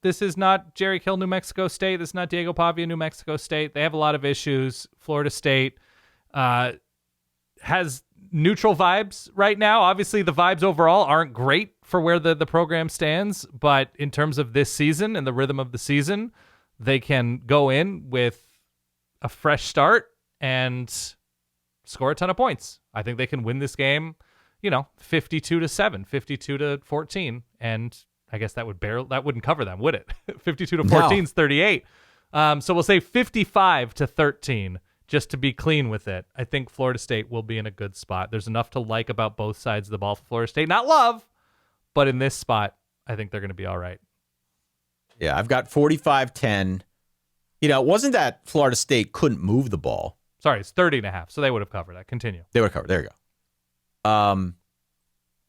This is not Jerry Kill, New Mexico State. This is not Diego Pavia, New Mexico State. They have a lot of issues. Florida State has neutral vibes right now. Obviously, the vibes overall aren't great for where the program stands, but in terms of this season and the rhythm of the season, they can go in with a fresh start and score a ton of points. I think they can win this game, 52-7, 52-14, and I guess that wouldn't cover them, would it? 52-14 is 38. So we'll say 55-13. Just to be clean with it, I think Florida State will be in a good spot. There's enough to like about both sides of the ball for Florida State. Not love, but in this spot, I think they're going to be all right. Yeah, I've got 45-10. It wasn't that Florida State couldn't move the ball. Sorry, it's 30.5, so they would have covered that. Continue. They would have covered. There you go.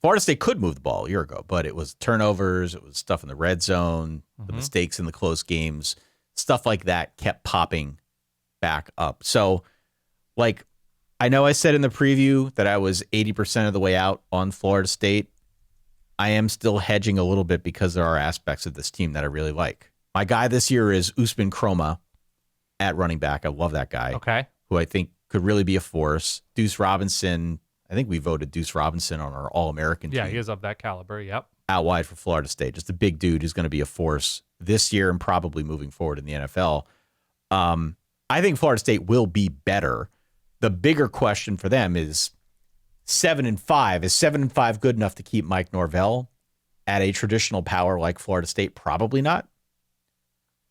Florida State could move the ball a year ago, but it was turnovers. It was stuff in the red zone, the mistakes in the close games, stuff like that kept popping back up. So, I know I said in the preview that I was 80% of the way out on Florida State. I am still hedging a little bit because there are aspects of this team that I really like. My guy this year is Usman Kroma at running back. I love that guy. Okay. Who I think could really be a force. Deuce Robinson. I think we voted Deuce Robinson on our All-American team. Yeah, he is of that caliber. Yep. Out wide for Florida State. Just a big dude who's going to be a force this year and probably moving forward in the NFL. I think Florida State will be better. The bigger question for them is 7-5. Is 7-5 good enough to keep Mike Norvell at a traditional power like Florida State? Probably not.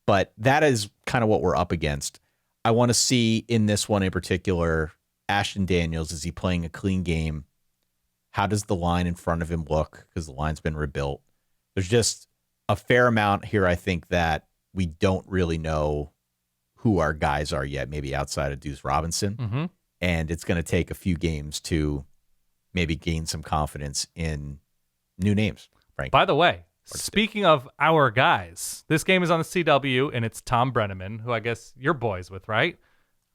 But that is kind of what we're up against. I want to see in this one in particular, Ashton Daniels, is he playing a clean game? How does the line in front of him look? Because the line's been rebuilt. There's just a fair amount here, I think, that we don't really know who our guys are yet, maybe outside of Deuce Robinson. Mm-hmm. And it's going to take a few games to maybe gain some confidence in new names. Frankly. By the way, speaking of our guys, this game is on the CW, and it's Tom Brenneman, who I guess you're boys with, right?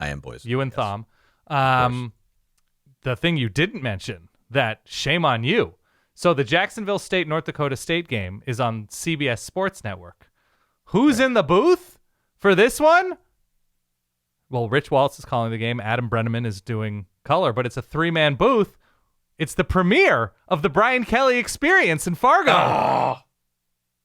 I am boys. You and yes. Thom. The thing you didn't mention, that shame on you. So the Jacksonville State, North Dakota State game is on CBS Sports Network. Who's in the booth for this one? Well, Rich Waltz is calling the game. Adam Brenneman is doing color, but it's a 3-man booth. It's the premiere of the Brian Kelly Experience in Fargo. Oh.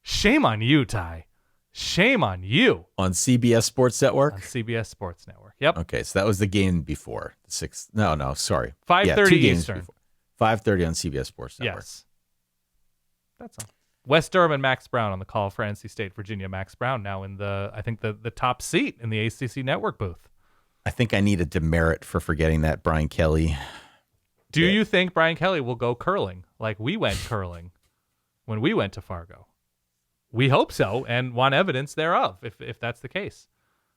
Shame on you, Ty. Shame on you. On CBS Sports Network? On CBS Sports Network. Yep. Okay, so that was the game before. 5:30 Eastern. 5:30 on CBS Sports Network. Yes. That's all. Wes Durham and Max Brown on the call for NC State, Virginia. Max Brown now in the top seat in the ACC Network booth. I think I need a demerit for forgetting that Brian Kelly. Do you think Brian Kelly will go curling like we went curling when we went to Fargo? We hope so and want evidence thereof if that's the case.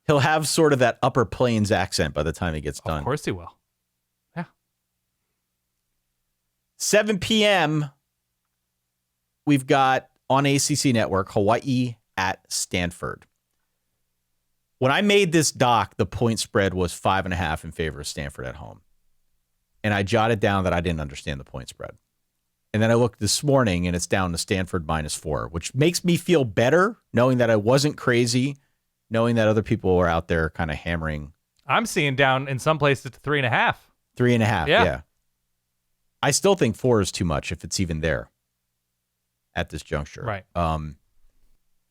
He'll have sort of that Upper Plains accent by the time he gets done. Of course he will. Yeah. 7 p.m. We've got on ACC Network, Hawaii at Stanford. When I made this doc, the point spread was 5.5 in favor of Stanford at home. And I jotted down that I didn't understand the point spread. And then I looked this morning and it's down to Stanford -4, which makes me feel better knowing that I wasn't crazy, knowing that other people were out there kind of hammering. I'm seeing down in some places to 3.5. 3.5, yeah. I still think 4 is too much if it's even there at this juncture. Right.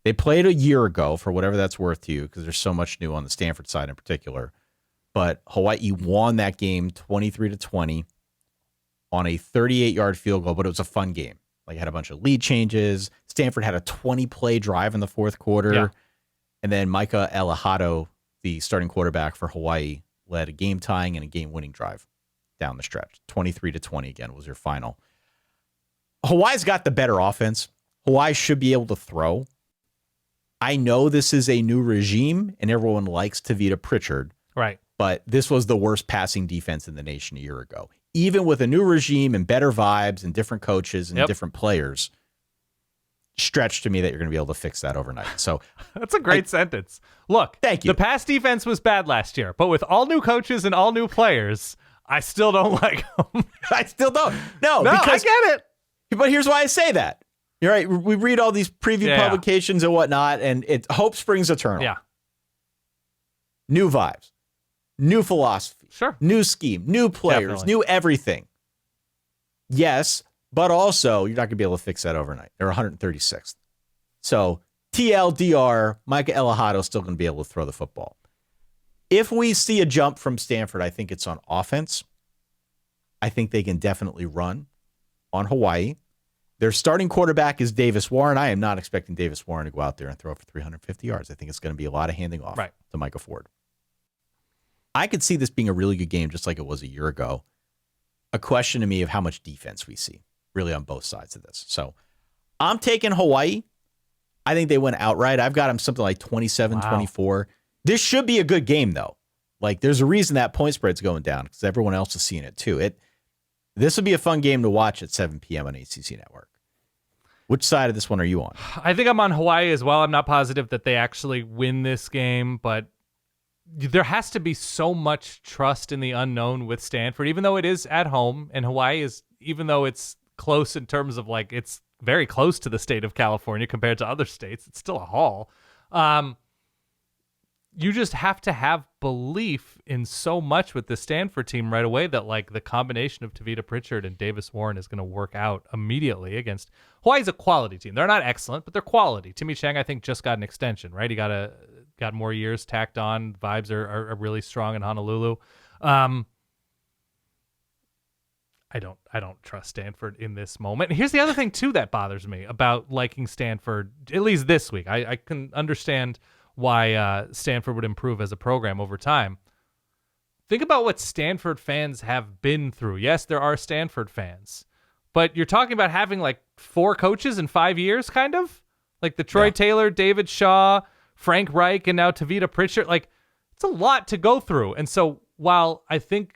They played a year ago, for whatever that's worth to you, because there's so much new on the Stanford side in particular. But Hawaii won that game 23-20 on a 38-yard field goal, but it was a fun game. Like, had a bunch of lead changes. Stanford had a 20-play drive in the fourth quarter. Yeah. And then Micah Elahado, the starting quarterback for Hawaii, led a game-tying and a game-winning drive down the stretch. 23-20 again was your final. Hawaii's got the better offense. Hawaii should be able to throw. I know this is a new regime and everyone likes Tavita Pritchard. Right. But this was the worst passing defense in the nation a year ago. Even with a new regime and better vibes and different coaches and different players, stretch to me that you're going to be able to fix that overnight. So that's a great sentence. Look, thank you. The pass defense was bad last year, but with all new coaches and all new players, I still don't like them. I still don't. No, because, I get it. But here's why I say that. You're right. We read all these preview publications and whatnot, and hope springs eternal. Yeah. New vibes. New philosophy, sure. New scheme, new players, new everything. Yes, but also you're not going to be able to fix that overnight. They're 136th. So TLDR, Micah Elahado still going to be able to throw the football. If we see a jump from Stanford, I think it's on offense. I think they can definitely run on Hawaii. Their starting quarterback is Davis Warren. I am not expecting Davis Warren to go out there and throw for 350 yards. I think it's going to be a lot of handing off to Micah Ford. I could see this being a really good game, just like it was a year ago. A question to me of how much defense we see, really, on both sides of this. So I'm taking Hawaii. I think they went outright. I've got them something like 27-24. This should be a good game, though. Like, there's a reason that point spread's going down, because everyone else is seeing it, too. This would be a fun game to watch at 7 p.m. on ACC Network. Which side of this one are you on? I think I'm on Hawaii as well. I'm not positive that they actually win this game, but there has to be so much trust in the unknown with Stanford, even though it is at home, and Hawaii is, even though it's close in terms of like, it's very close to the state of California compared to other states. It's still a haul. You just have to have belief in so much with the Stanford team right away that like the combination of Tavita Pritchard and Davis Warren is going to work out immediately against Hawaii's a quality team. They're not excellent, but they're quality. Timmy Chang, I think, just got an extension, right? He got more years tacked on. Vibes are really strong in Honolulu. I don't trust Stanford in this moment. And here's the other thing too that bothers me about liking Stanford, at least this week. I can understand why Stanford would improve as a program over time. Think about what Stanford fans have been through. Yes, there are Stanford fans, but you're talking about having like 4 coaches in 5 years, kind of like the Troy Taylor, David Shaw, Frank Reich, and now Tavita Pritchard. Like, it's a lot to go through. And so while I think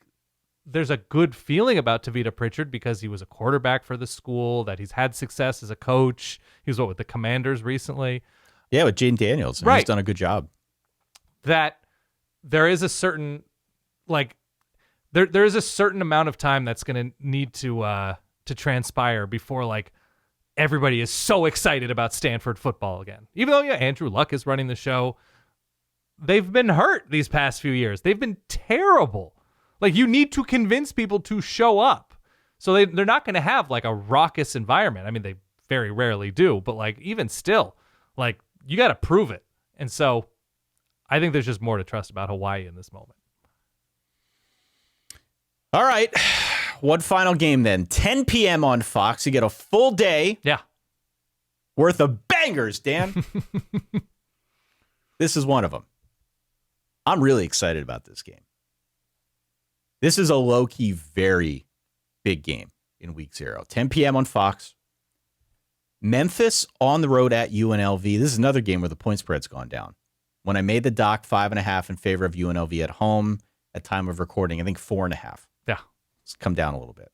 there's a good feeling about Tavita Pritchard because he was a quarterback for the school, that he's had success as a coach. He was with the Commanders recently. Yeah, with Jane Daniels. He's done a good job. That there is a certain, like, there is a certain amount of time that's going to need to transpire before, like, everybody is so excited about Stanford football again. Even though, Andrew Luck is running the show, they've been hurt these past few years. They've been terrible. Like, you need to convince people to show up. So they're not going to have, like, a raucous environment. I mean, they very rarely do, but, like, even still, like, you got to prove it. And so I think there's just more to trust about Hawaii in this moment. All right. One final game then. 10 p.m. on Fox. You get a full day worth of bangers, Dan. This is one of them. I'm really excited about this game. This is a low-key, very big game in week 0. 10 p.m. on Fox. Memphis on the road at UNLV. This is another game where the point spread's gone down. When I made the doc 5.5 in favor of UNLV at home at time of recording, I think 4.5. Yeah. It's come down a little bit.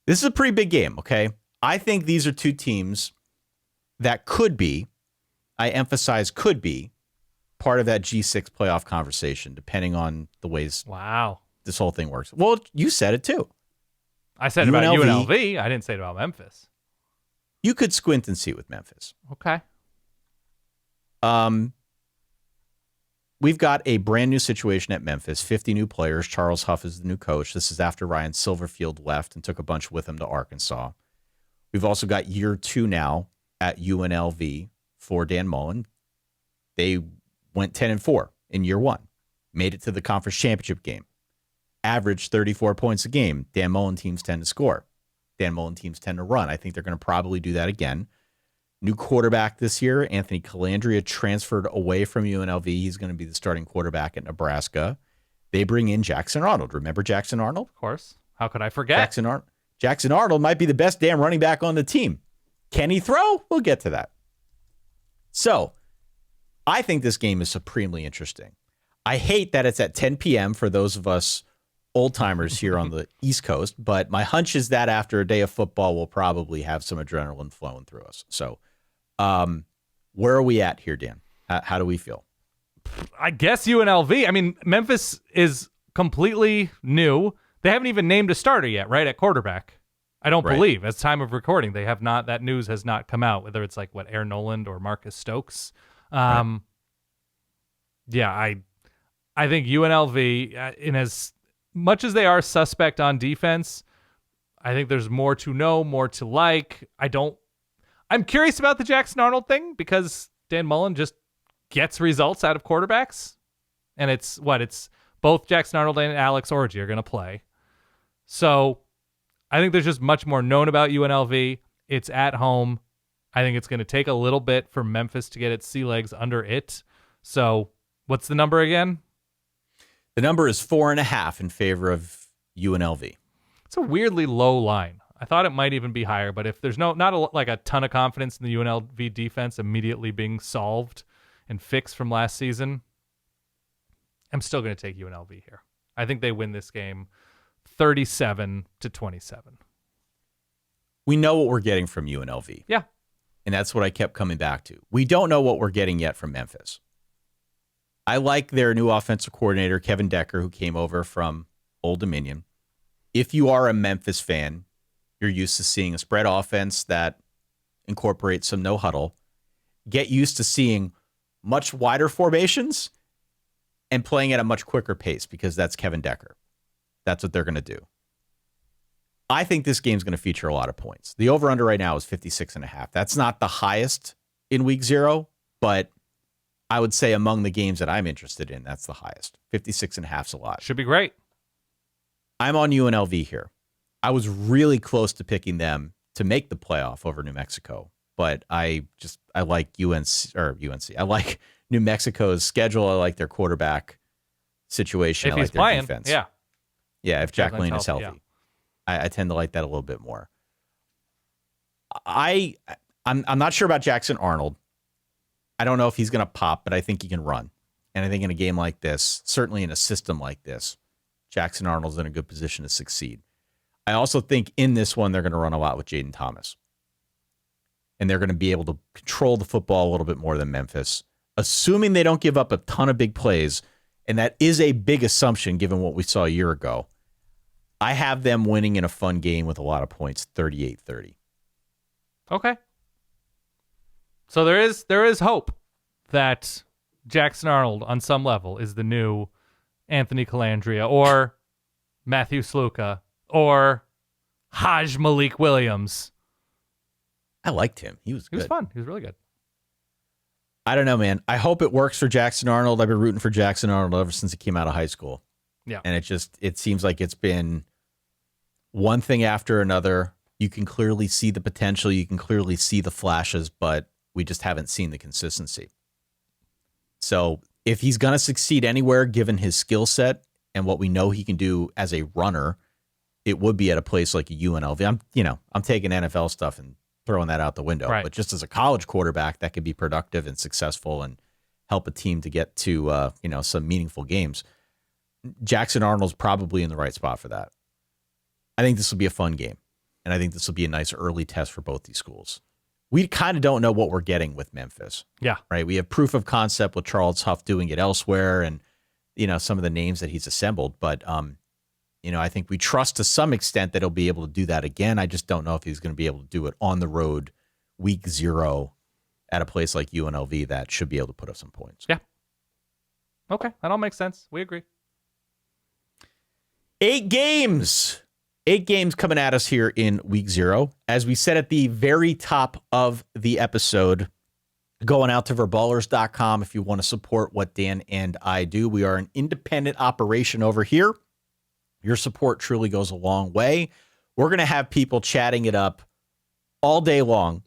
This is a pretty big game, okay? I think these are two teams that could be, I emphasize could be, part of that G6 playoff conversation, depending on the ways this whole thing works. Well, you said it too. I said about UNLV. I didn't say it about Memphis. You could squint and see it with Memphis. Okay. We've got a brand new situation at Memphis, 50 new players. Charles Huff is the new coach. This is after Ryan Silverfield left and took a bunch with him to Arkansas. We've also got year 2 now at UNLV for Dan Mullen. They went 10-4 in year 1, made it to the conference championship game, averaged 34 points a game. Dan Mullen teams tend to score. Dan Mullen teams tend to run. I think they're going to probably do that again. New quarterback this year, Anthony Calandria, transferred away from UNLV. He's going to be the starting quarterback at Nebraska. They bring in Jackson Arnold. Remember Jackson Arnold? Of course. How could I forget? Jackson Arnold might be the best damn running back on the team. Can he throw? We'll get to that. So, I think this game is supremely interesting. I hate that it's at 10 p.m. for those of us old timers here on the East Coast, but my hunch is that after a day of football, we'll probably have some adrenaline flowing through us. So, where are we at here, Dan? How do we feel? I guess UNLV. I mean, Memphis is completely new. They haven't even named a starter yet, right, at quarterback. I don't believe. At time of recording, they have not. That news has not come out, whether it's like, Aaron Noland or Marcus Stokes. Yeah, I think UNLV, in as much as they are suspect on defense, I think there's more to know, more to like. I'm curious about the Jackson Arnold thing because Dan Mullen just gets results out of quarterbacks. And it's both Jackson Arnold and Alex Orji are going to play. So I think there's just much more known about UNLV. It's at home. I think it's going to take a little bit for Memphis to get its sea legs under it. So what's the number again? The number is 4.5 in favor of UNLV. It's a weirdly low line. I thought it might even be higher, but if there's not a ton of confidence in the UNLV defense immediately being solved and fixed from last season, I'm still going to take UNLV here. I think they win this game 37-27. We know what we're getting from UNLV. Yeah. And that's what I kept coming back to. We don't know what we're getting yet from Memphis. I like their new offensive coordinator, Kevin Decker, who came over from Old Dominion. If you are a Memphis fan, you're used to seeing a spread offense that incorporates some no huddle. Get used to seeing much wider formations and playing at a much quicker pace because that's Kevin Decker. That's what they're going to do. I think this game's going to feature a lot of points. The over-under right now is 56.5. That's not the highest in week 0, but I would say among the games that I'm interested in, that's the highest. 56.5 is a lot. Should be great. I'm on UNLV here. I was really close to picking them to make the playoff over New Mexico, but I like UNC. I like New Mexico's schedule. I like their quarterback situation. If I like he's their playing, defense. yeah. Yeah, if Jack Lane is healthy. Yeah. I tend to like that a little bit more. I'm not sure about Jackson Arnold. I don't know if he's going to pop, but I think he can run. And I think in a game like this, certainly in a system like this, Jackson Arnold's in a good position to succeed. I also think in this one, they're going to run a lot with Jaden Thomas. And they're going to be able to control the football a little bit more than Memphis, assuming they don't give up a ton of big plays. And that is a big assumption given what we saw a year ago. I have them winning in a fun game with a lot of points, 38-30. Okay. So there is hope that Jackson Arnold on some level is the new Anthony Calandria or Matthew Sluka or Haj Malik Williams. I liked him. He was good. He was fun. He was really good. I don't know, man. I hope it works for Jackson Arnold. I've been rooting for Jackson Arnold ever since he came out of high school. Yeah. And it seems like it's been one thing after another. You can clearly see the potential. You can clearly see the flashes, but we just haven't seen the consistency. So if he's going to succeed anywhere, given his skill set and what we know he can do as a runner, it would be at a place like a UNLV. I'm taking NFL stuff and throwing that out the window. Right. But just as a college quarterback that could be productive and successful and help a team to get to some meaningful games, Jackson Arnold's probably in the right spot for that. I think this will be a fun game, and I think this will be a nice early test for both these schools. We kind of don't know what we're getting with Memphis. Yeah. Right? We have proof of concept with Charles Huff doing it elsewhere and, some of the names that he's assembled. But, I think we trust to some extent that he'll be able to do that again. I just don't know if he's going to be able to do it on the road week 0 at a place like UNLV that should be able to put up some points. Yeah. Okay. That all makes sense. We agree. 8 games coming at us here in week 0. As we said at the very top of the episode, going out to verballers.com if you want to support what Dan and I do. We are an independent operation over here. Your support truly goes a long way. We're going to have people chatting it up all day long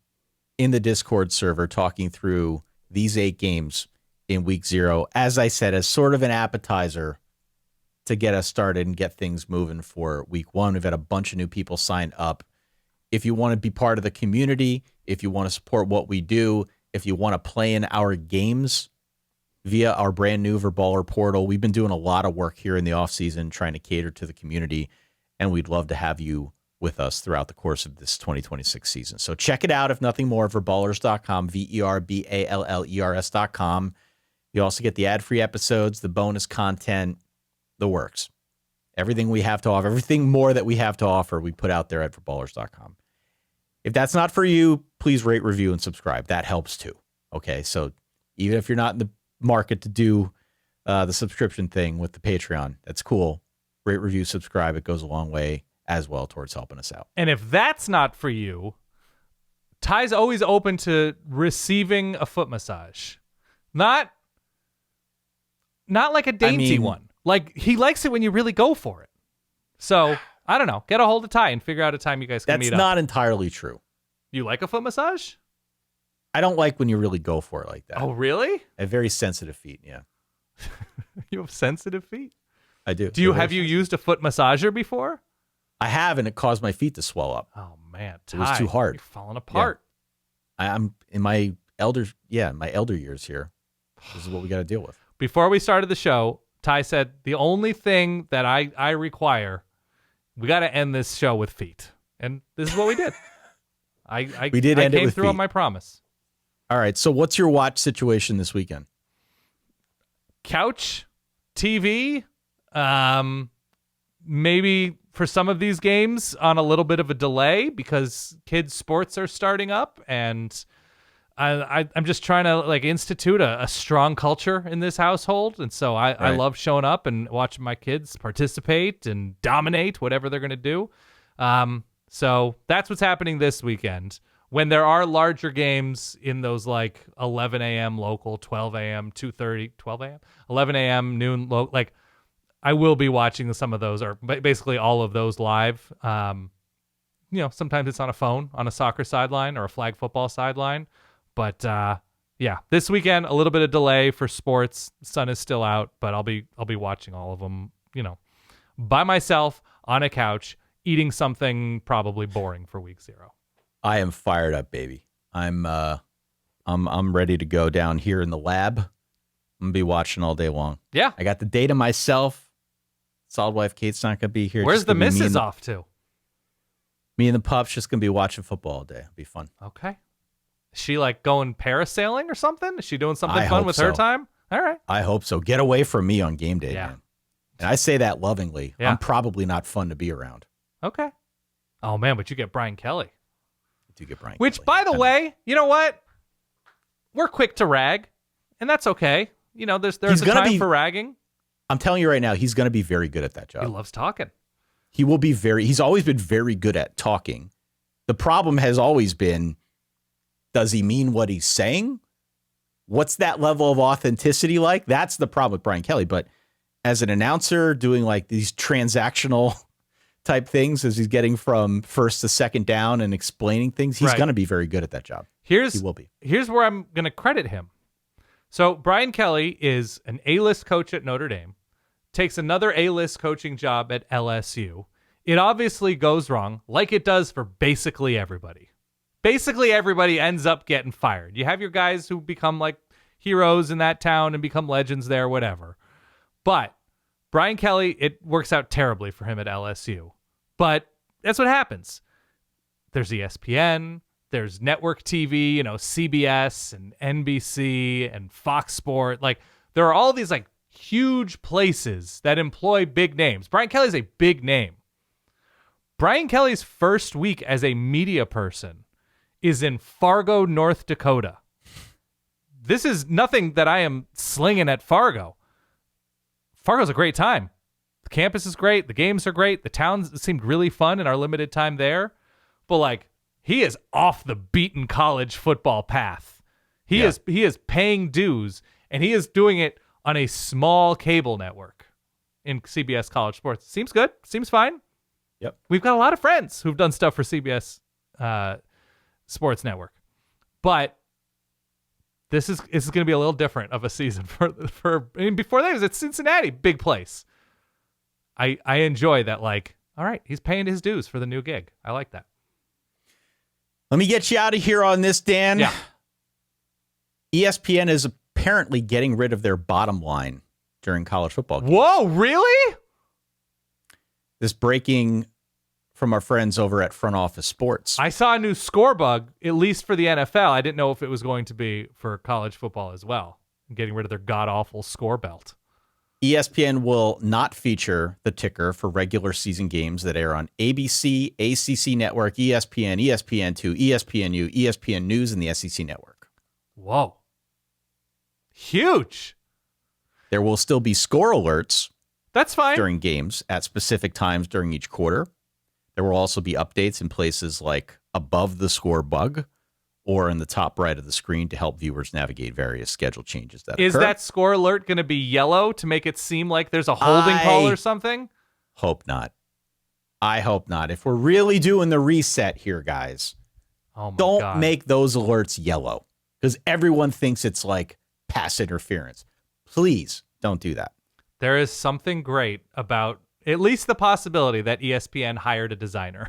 in the Discord server, talking through these 8 games in week 0. As I said, as sort of an appetizer to get us started and get things moving for week 1. We've had a bunch of new people sign up. If you want to be part of the community, if you want to support what we do, if you want to play in our games via our brand new Verballer portal. We've been doing a lot of work here in the offseason trying to cater to the community, and we'd love to have you with us throughout the course of this 2026 season. So check it out, if nothing more, verballers.com, VERBALLERS.com. You also get the ad-free episodes, the bonus content, the works. Everything we have to offer, everything more that we have to offer, we put out there at verballers.com. If that's not for you, please rate, review, and subscribe. That helps too. Okay, so even if you're not in the market to do the subscription thing with the Patreon, that's cool. Rate, review, subscribe. It goes a long way as well towards helping us out. And if that's not for you, Ty's always open to receiving a foot massage. Not like a dainty one. Like, he likes it when you really go for it. So, I don't know. Get a hold of Ty and figure out a time you guys can meet up. That's not entirely true. You like a foot massage? I don't like when you really go for it like that. Oh, really? I have very sensitive feet, yeah. You have sensitive feet? I do. Have you used a foot massager before? I have, and it caused my feet to swell up. Oh, man. Ty, it was too hard. You're falling apart. Yeah. I'm in my elder years here. This is what we got to deal with. Before we started the show, Ty said, the only thing that I require, we got to end this show with feet. And this is what we did. I came through on my promise. All right. So what's your watch situation this weekend? Couch, TV, maybe for some of these games on a little bit of a delay because kids' sports are starting up, and I'm just trying to like institute a strong culture in this household, and so I love showing up and watching my kids participate and dominate whatever they're going to do. So that's what's happening this weekend. When there are larger games in those like 11 a.m. local, 12 a.m., 2:30, 12 a.m., 11 a.m., noon, like I will be watching some of those, or basically all of those live. Sometimes it's on a phone, on a soccer sideline or a flag football sideline. But this weekend, a little bit of delay for sports. The sun is still out, but I'll be watching all of them, by myself on a couch, eating something probably boring for week 0. I am fired up, baby. I'm ready to go down here in the lab. I'm gonna be watching all day long. Yeah, I got the day to myself. Solid wife Kate's not gonna be here. Where's the missus off to? Me and the pups just gonna be watching football all day. It'll be fun. Okay. Is she like going parasailing or something? Is she doing something fun with her time? All right. I hope so. Get away from me on game day, man. And I say that lovingly. Yeah. I'm probably not fun to be around. Okay. Oh man, but you get Brian Kelly. I do get Brian Which, Kelly. by the way, you know what? We're quick to rag, and that's okay. There's a time for ragging. I'm telling you right now, he's going to be very good at that job. He loves talking. He will be he's always been very good at talking. The problem has always been, does he mean what he's saying? What's that level of authenticity like? That's the problem with Brian Kelly. But as an announcer doing like these transactional type things as he's getting from first to second down and explaining things, he's going to be very good at that job. He will be. Here's where I'm going to credit him. So Brian Kelly is an A-list coach at Notre Dame, takes another A-list coaching job at LSU. It obviously goes wrong, like it does for basically everybody. Basically everybody ends up getting fired. You have your guys who become like heroes in that town and become legends there, whatever. But Brian Kelly, it works out terribly for him at LSU. But that's what happens. There's ESPN, there's network TV, CBS and NBC and Fox Sport. Like, there are all these like huge places that employ big names. Brian Kelly's a big name. Brian Kelly's first week as a media person is in Fargo, North Dakota. This is nothing that I am slinging at Fargo. Fargo's a great time. The campus is great. The games are great. The towns seemed really fun in our limited time there. But like, he is off the beaten college football path. He is paying dues, and he is doing it on a small cable network in CBS College Sports. Seems good. Seems fine. Yep. We've got a lot of friends who've done stuff for CBS Sports Network. But this is going to be a little different of a season for before that it was at Cincinnati, big place. I enjoy that, like, all right, he's paying his dues for the new gig. I like that. Let me get you out of here on this, Dan. Yeah. ESPN is apparently getting rid of their bottom line during college football games. Whoa, really? This breaking from our friends over at Front Office Sports. I saw a new score bug, at least for the NFL. I didn't know if it was going to be for college football as well. Getting rid of their god-awful score belt. ESPN will not feature the ticker for regular season games that air on ABC, ACC Network, ESPN, ESPN2, ESPNU, ESPN News, and the SEC Network. Whoa. Huge. There will still be score alerts. That's fine. During games at specific times during each quarter. There will also be updates in places like above the score bug or in the top right of the screen to help viewers navigate various schedule changes that Is occur. that score alert going to be yellow to make it seem like there's a holding call or something? Hope not. I hope not. If we're really doing the reset here, guys, don't make those alerts yellow because everyone thinks it's like pass interference. Please don't do that. There is something great about at least the possibility that ESPN hired a designer.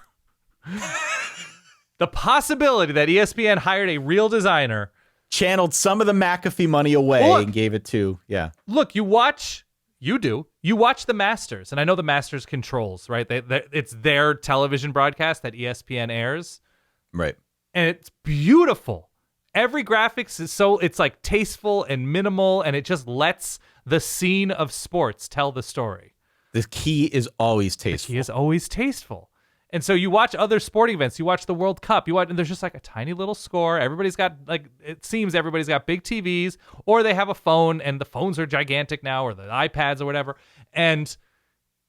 The possibility that ESPN hired a real designer. Channeled some of the McAfee money away and gave it to, Look, you watch the Masters, and I know the Masters controls, right? It's their television broadcast that ESPN airs. Right. And it's beautiful. Every graphics is it's like tasteful and minimal, and it just lets the scene of sports tell the story. The key is always tasteful. And so you watch other sporting events, you watch the World Cup, and there's just like a tiny little score. Everybody's got it seems everybody's got big TVs, or they have a phone, and the phones are gigantic now, or the iPads or whatever. And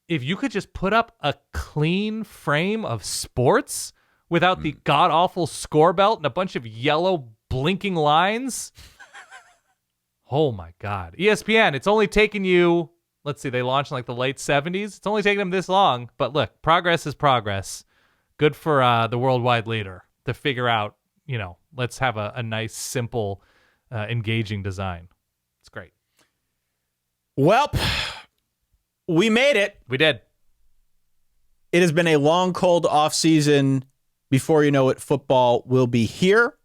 if you could just put up a clean frame of sports without the god-awful score belt and a bunch of yellow blinking lines. Oh my God. ESPN, it's only taken you, let's see, they launched in like the late 70s. It's only taken them this long, but look, progress is progress. Good for the worldwide leader to figure out, let's have a nice, simple, engaging design. It's great. Well, we made it. We did. It has been a long, cold offseason. Before you know it, football will be here.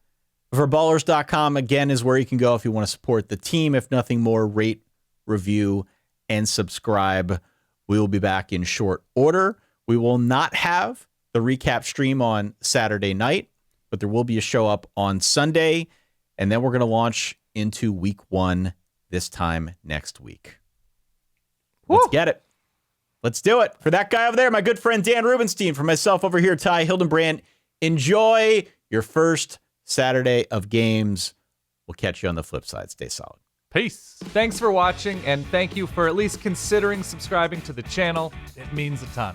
Verballers.com, again, is where you can go if you want to support the team. If nothing more, rate, review, and subscribe. We will be back in short order. We will not have the recap stream on Saturday night, but there will be a show up on Sunday, and then we're going to launch into week 1 this time next week. Let's get it. Let's do it. For that guy over there, my good friend Dan Rubenstein, for myself over here, Ty Hildenbrand, enjoy your first Saturday of games. We'll catch you on the flip side. Stay solid. Peace. Thanks for watching, and thank you for at least considering subscribing to the channel. It means a ton.